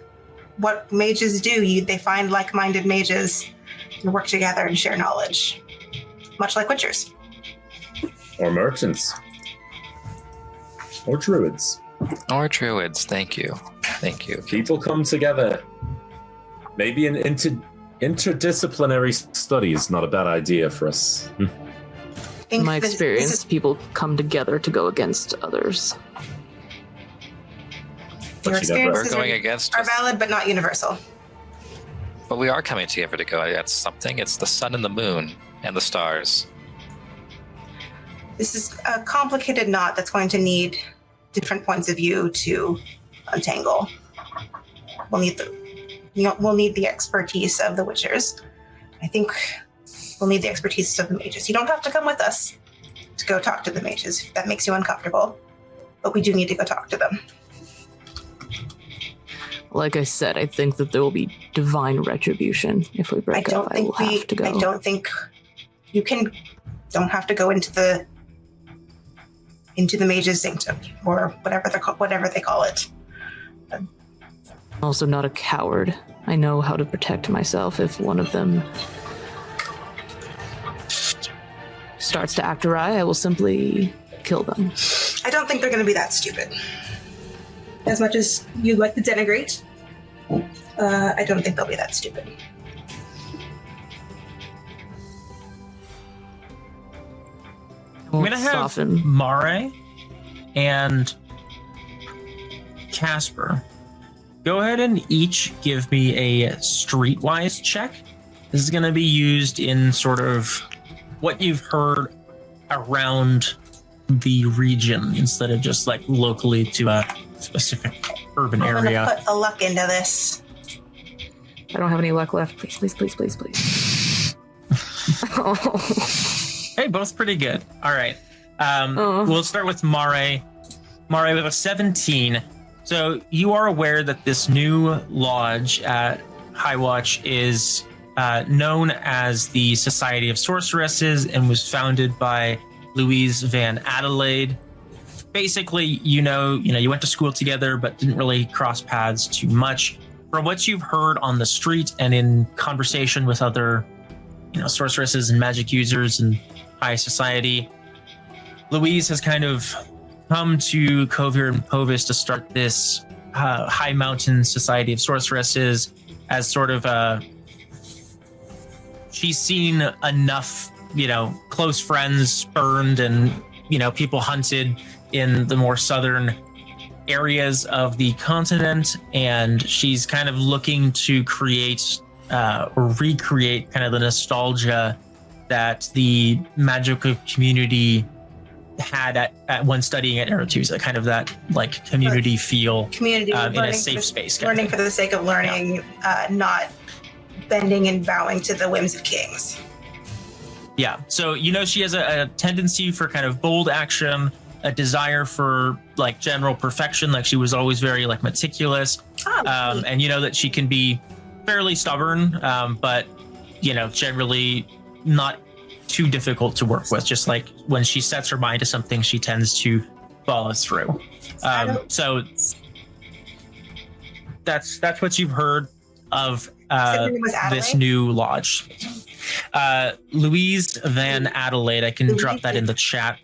what mages do. They find like-minded mages and work together and share knowledge. Much like Witchers. Or merchants. Or druids. Or druids, thank you. People come together. Maybe an interdisciplinary study is not a bad idea for us. In my experience, people come together to go against others. Your But you never- experiences We're going against are us. valid, but not universal. But we are coming together to go against something. It's the sun and the moon and the stars. This is a complicated knot that's going to need different points of view to untangle. We'll need the expertise of the Witchers. I think we'll need the expertise of the mages. You don't have to come with us to go talk to the mages if that makes you uncomfortable, but we do need to go talk to them. Like I said, I think that there will be divine retribution if we break up. I will have to go. I don't think you don't have to go into the mage's sanctum or whatever they call it. I'm also not a coward. I know how to protect myself if one of them starts to act awry. I will simply kill them. I don't think they're going to be that stupid. As much as you'd like to denigrate, I don't think they'll be that stupid. I'm gonna have Mareigh and Kaspar go ahead and each give me a streetwise check. This is gonna be used in sort of what you've heard around the region instead of just like locally to a specific urban I'm area. gonna put a luck into this. I don't have any luck left. Please. Oh. Hey, both pretty good. All right. We'll start with Mareigh. Mareigh with a 17. So you are aware that this new lodge at High Watch is known as the Society of Sorceresses and was founded by Louise Van Adelaide. Basically, you went to school together, but didn't really cross paths too much. From what you've heard on the street and in conversation with other, sorceresses and magic users and high society, Louise has kind of come to Kovir and Povis to start this High Mountain Society of Sorceresses as sort of she's seen enough, close friends burned and, people hunted in the more southern areas of the continent, and she's kind of looking to create or recreate kind of the nostalgia that the magical community had at when studying at Aretusa, kind of that like community feel, Community in a safe space. Learning for the sake of learning, not bending and bowing to the whims of kings. Yeah, so she has a tendency for kind of bold action, a desire for like general perfection. Like she was always very like meticulous, and that she can be fairly stubborn, but generally not too difficult to work with. Just like when she sets her mind to something, she tends to follow through. So that's what you've heard of this new lodge. Louise Van Adelaide, I can drop that in the chat.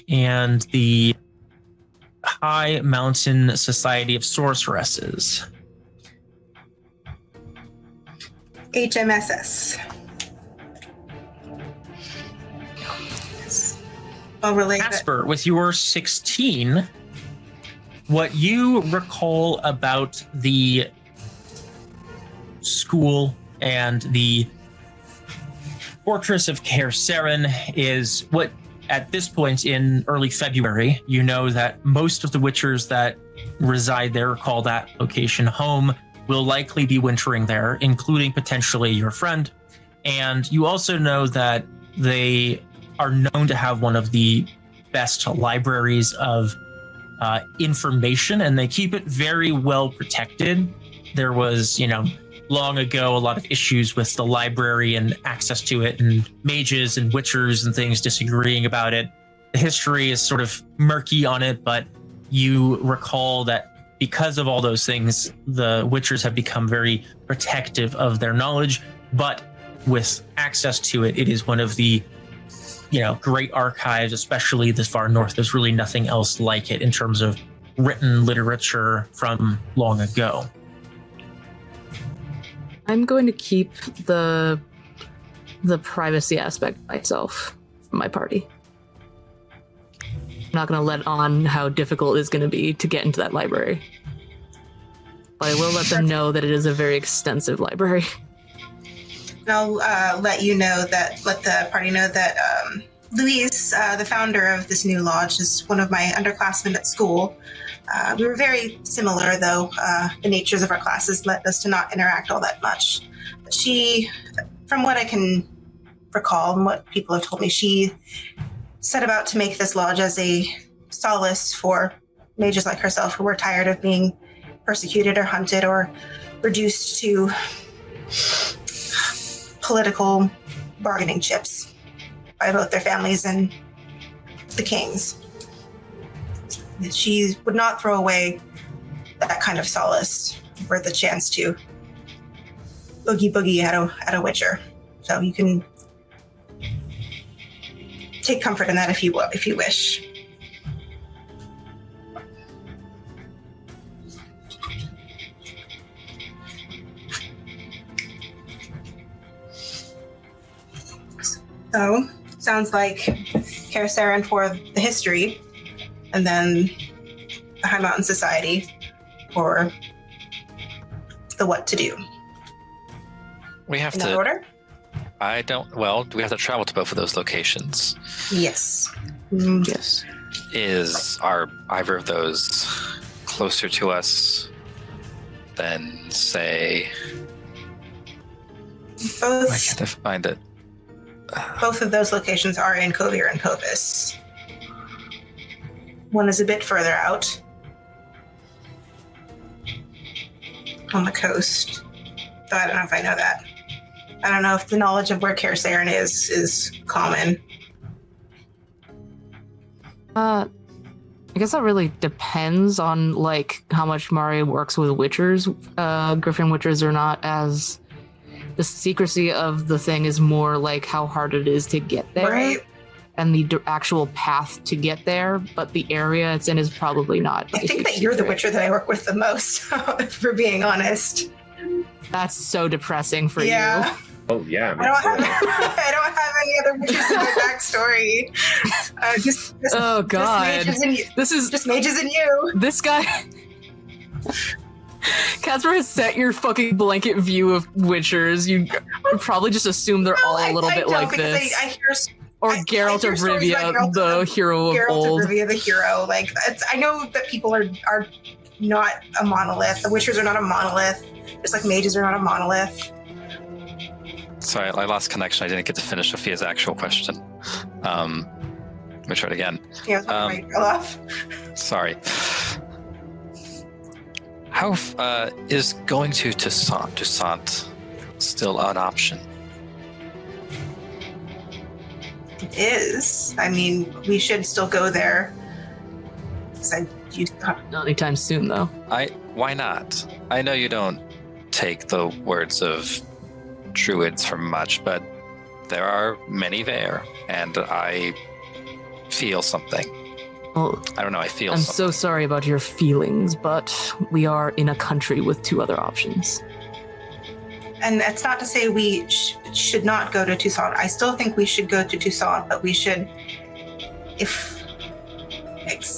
And the High Mountain Society of Sorceresses. HMSS. I'll relate Kaspar, with your 16, what you recall about the school and the Fortress of Caer Seren is what, at this point in early February, you know that most of the Witchers that reside there, call that location home, will likely be wintering there, including potentially your friend. And you also know that they are known to have one of the best libraries of information, and they keep it very well protected. There was, long ago, a lot of issues with the library and access to it, and mages and witchers and things disagreeing about it. The history is sort of murky on it, but you recall that because of all those things, the witchers have become very protective of their knowledge, but with access to it, it is one of the great archives, especially this far north. There's really nothing else like it in terms of written literature from long ago. I'm going to keep the privacy aspect myself from my party. I'm not going to let on how difficult it is going to be to get into that library. But I will let them know that it is a very extensive library. I'll let the party know that Louise, the founder of this new lodge, is one of my underclassmen at school. We were very similar, though. The natures of our classes led us to not interact all that much. But she, from what I can recall and what people have told me, she set about to make this lodge as a solace for mages like herself who were tired of being persecuted or hunted or reduced to political bargaining chips by both their families and the kings. She would not throw away that kind of solace for the chance to boogie at a witcher. So you can take comfort in that if you wish. So, sounds like Caer Seren for the history, and then the High Mountain Society for the what to do. We have In to. that order? Do we have to travel to both of those locations? Yes. Yes. Are either of those closer to us than, say... Both. I can't find it. Both of those locations are in Kovir and Povis. One is a bit further out on the coast. Though I don't know if I know that. I don't know if the knowledge of where Caer Seren is common. I guess that really depends on how much Mareigh works with witchers. Griffin witchers are not as... The secrecy of the thing is more how hard it is to get there. Right. And the actual path to get there, but the area it's in is probably not. I think that you're the witcher that I work with the most, for being honest. That's so depressing for you. Oh yeah. I don't have any other witches in my backstory. Just oh god. Just mages and you. This guy. Kaspar has set your fucking blanket view of witchers. You probably just assume they're all a little bit like this. Or Geralt of Rivia, the hero of old. Geralt of Rivia, the hero. I know that people are not a monolith. The witchers are not a monolith. Just like mages are not a monolith. Sorry, I lost connection. I didn't get to finish Ophia's actual question. Let me try it again. Yeah, I was off. Sorry. How is going to Toussaint still an option. It is. I mean, we should still go there. Not anytime soon, though. Why not? I know you don't take the words of druids for much, but there are many there, and I feel something. Well, I don't know, I feel I'm something. so sorry about your feelings, but we are in a country with two other options. And that's not to say we should not go to Toussaint. I still think we should go to Toussaint, but we should,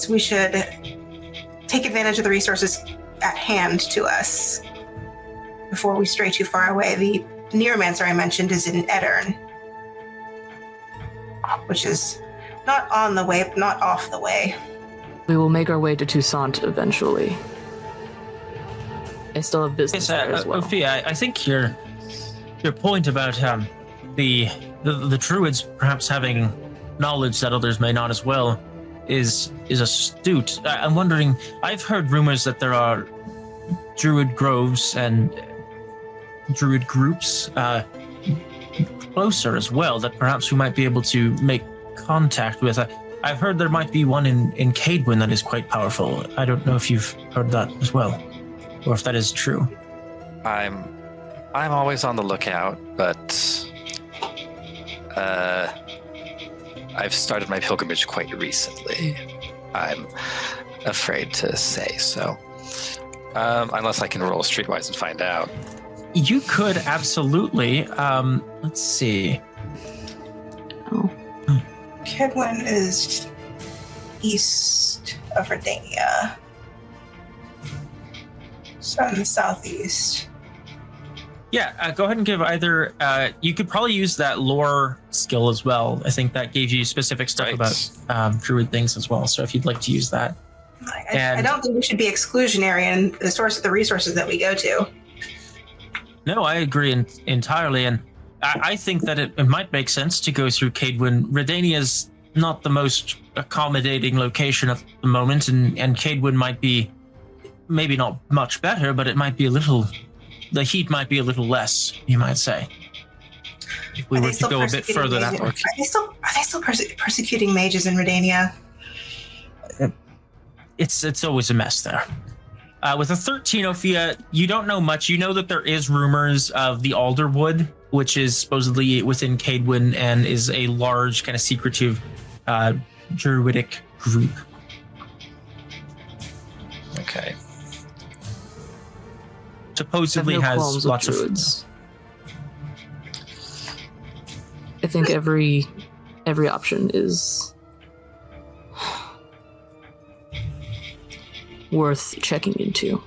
we should take advantage of the resources at hand to us before we stray too far away. The Neuromancer I mentioned is in Edirn, which is not on the way, but not off the way. We will make our way to Toussaint eventually. I still have business there as well. Opheia, I think your point about the druids perhaps having knowledge that others may not as well is astute. I'm wondering, I've heard rumors that there are druid groves and druid groups closer as well that perhaps we might be able to make contact with. I've heard there might be one in Cadwyn that is quite powerful. I don't know if you've heard that as well, or if that is true. I'm always on the lookout, but I've started my pilgrimage quite recently. I'm afraid to say so. Unless I can roll streetwise and find out. You could absolutely. Let's see. Kedwin is east of Redania. So in the southeast. Yeah, go ahead and give either. You could probably use that lore skill as well. I think that gave you specific stuff about druid things as well. So if you'd like to use that. I don't think we should be exclusionary in the source of the resources that we go to. No, I agree entirely. And I think that it might make sense to go through Cadwyn. Redania is not the most accommodating location at the moment, and Cadwyn might be maybe not much better, but it might be the heat might be a little less, you might say. If we were to go a bit further that way. Are they still persecuting mages in Redania? It's always a mess there. With a 13, Opheia, you don't know much. You know that there is rumors of the Alderwood, which is supposedly within Cadwyn and is a large, kind of secretive druidic group. Okay. Supposedly has lots of druids. I think every option is worth checking into.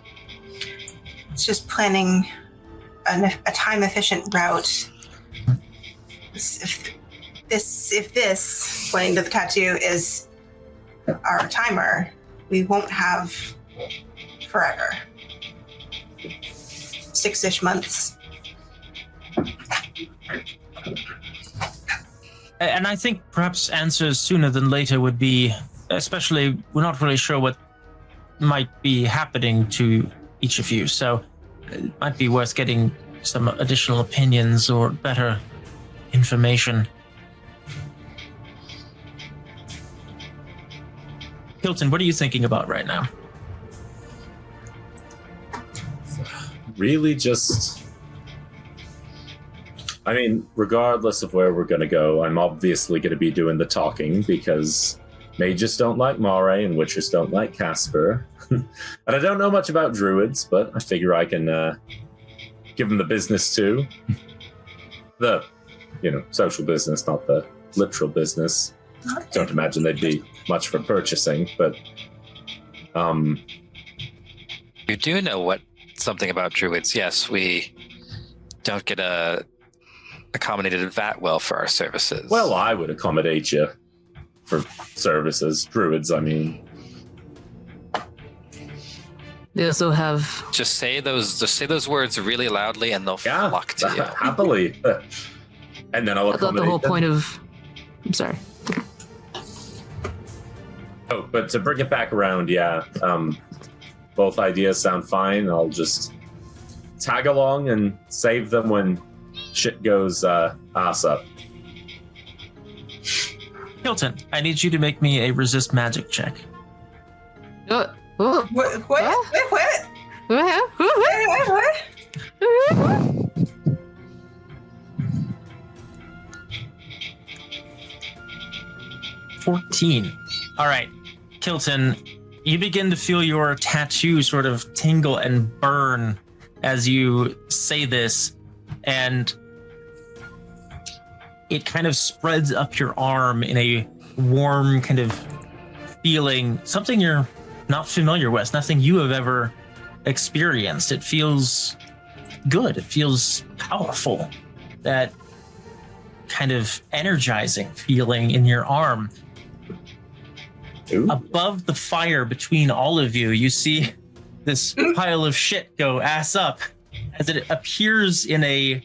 It's just planning a time-efficient route. If this, pointing to the tattoo, is our timer, we won't have forever. 6-ish months. And I think perhaps answers sooner than later would be, especially, we're not really sure what might be happening to each of you, so it might be worth getting some additional opinions or better information. Hilton, what are you thinking about right now? Really just... I mean, regardless of where we're going to go, I'm obviously going to be doing the talking because mages don't like Mareigh and witchers don't like Kaspar. And I don't know much about druids, but I figure I can give them the business too. The, social business, not the literal business. Don't imagine they'd be much for purchasing, but... You do know something about druids. Yes, we don't get accommodated that well for our services. Well, I would accommodate you for services. Druids, I mean. They also have... Just say those words really loudly and they'll flock to you. Happily. And then I'll accommodate I thought the whole them. point of... I'm sorry. Oh, but to bring it back around, both ideas sound fine. I'll just tag along and save them when shit goes ass up. Hilton, I need you to make me a resist magic check. What? What? What? What? 14. All right, Kilton, you begin to feel your tattoo sort of tingle and burn as you say this, and it kind of spreads up your arm in a warm kind of feeling, something you're not familiar with, nothing you have ever experienced. It feels good. It feels powerful. That kind of energizing feeling in your arm. Ooh. Above the fire between all of you, you see this pile of shit go ass up as it appears in a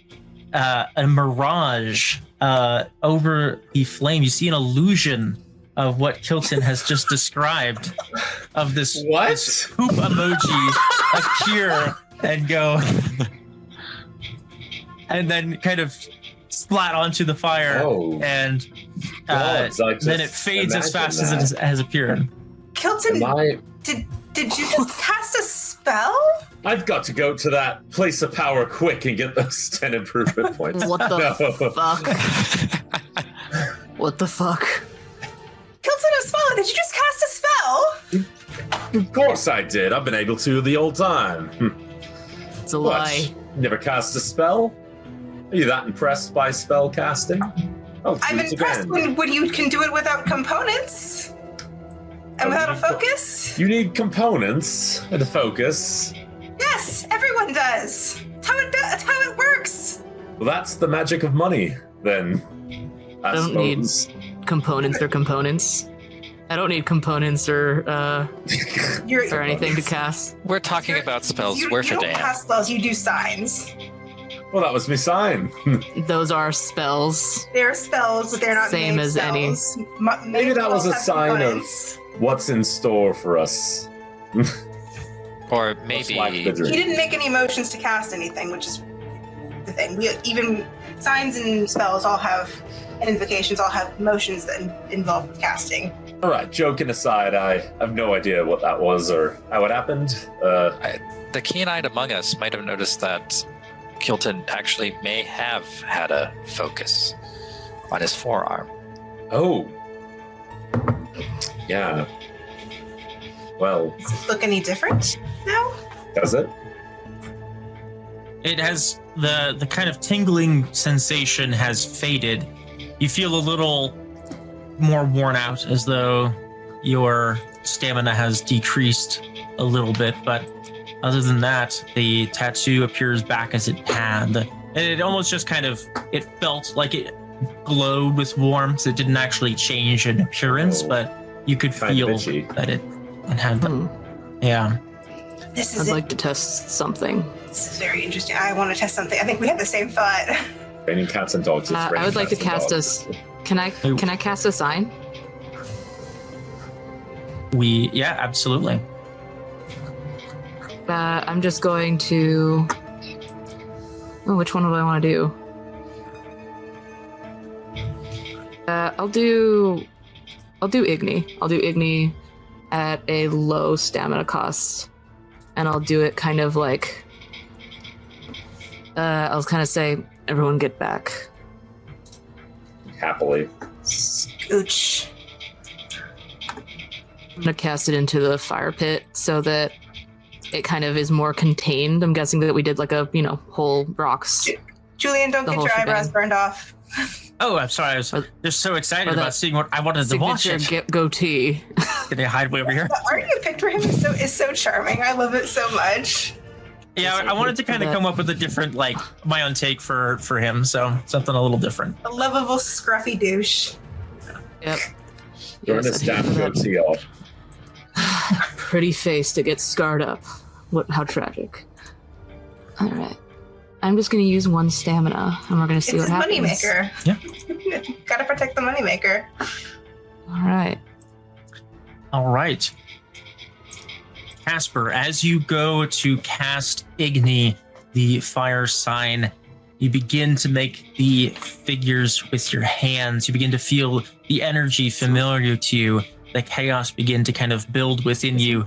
mirage over the flame. You see an illusion of what Kilton has just described, of this poop emoji appear and go, and then kind of splat onto the fire, and then it fades as fast as it has appeared. Kilton, did you just cast a spell? I've got to go to that place of power quick and get those 10 improvement points. What the fuck? What the fuck? Kilton of Small, did you just cast a spell? Of course I did. I've been able to the whole time. It's a lie. Never cast a spell? Are you that impressed by spell casting? I'm impressed when you can do it without components and without a focus. You need components and a focus. Yes, everyone does. That's how it works. Well, that's the magic of money, then. I don't need components or components. I don't need components or anything to cast. We're talking about spells. You We're for don't damn. cast spells, you do signs. Well, that was my sign. Those are spells. They're spells, but they're not Same made as spells. Maybe that was a Have sign components. of what's in store for us. Or maybe He didn't make any motions to cast anything, which is the thing. Even signs and spells all have, and invocations all have motions that involve casting. All right, joking aside, I have no idea what that was or how it happened. the keen-eyed among us might have noticed that Kilton actually may have had a focus on his forearm. Oh. Yeah. Well, Does it look any different now? does it? It has the kind of tingling sensation has faded. You feel a little more worn out, as though your stamina has decreased a little bit, but other than that, the tattoo appears back as it had. And it almost just kind of, it felt like it glowed with warmth. It didn't actually change in appearance, but you could feel that it had the, yeah. This is I'd like to test something. This is very interesting. I want to test something. I think we had the same thought. Raining cats and dogs. I would like to cast us. Can I cast a sign? Yeah, absolutely. I'm just going to. Oh, which one do I want to do? I'll do Igni. I'll do Igni at a low stamina cost, and I'll do it kind of like. I'll kind of say, "Everyone, get back." Happily. Scooch. I'm gonna cast it into the fire pit so that it kind of is more contained. I'm guessing that we did like a, whole rocks. Julian, don't get your eyebrows burned off. Oh, I'm sorry. I was just so excited about seeing what I wanted to watch. Goatee. Can they hide way over here? The art you picked for him is so charming. I love it so much. Yeah, I wanted to kind of come up with a different, my own take for him. So something a little different. A lovable, scruffy douche. Yep. Burn his damn goatee off. Pretty face to get scarred up. How tragic. All right. I'm just going to use one stamina, and we're going to see what happens. It's his moneymaker. Yeah. Gotta protect the moneymaker. All right. All right. Kaspar, as you go to cast Igni, the fire sign. You begin to make the figures with your hands. You begin to feel the energy familiar to you. The chaos begin to kind of build within you.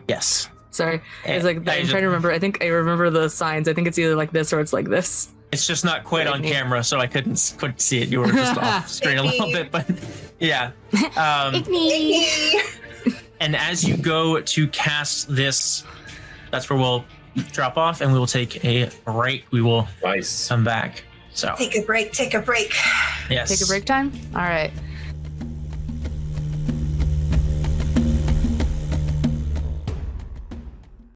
Yes. Sorry, it's like I'm I trying to remember. I think I remember the signs. I think it's either like this or it's like this. It's just not quite on camera, so I couldn't see it. You were just off screen a little bit, but yeah. And as you go to cast this, that's where we'll drop off, and we will take a break. We will come back. So Take a break. yes. Take a break time. All right.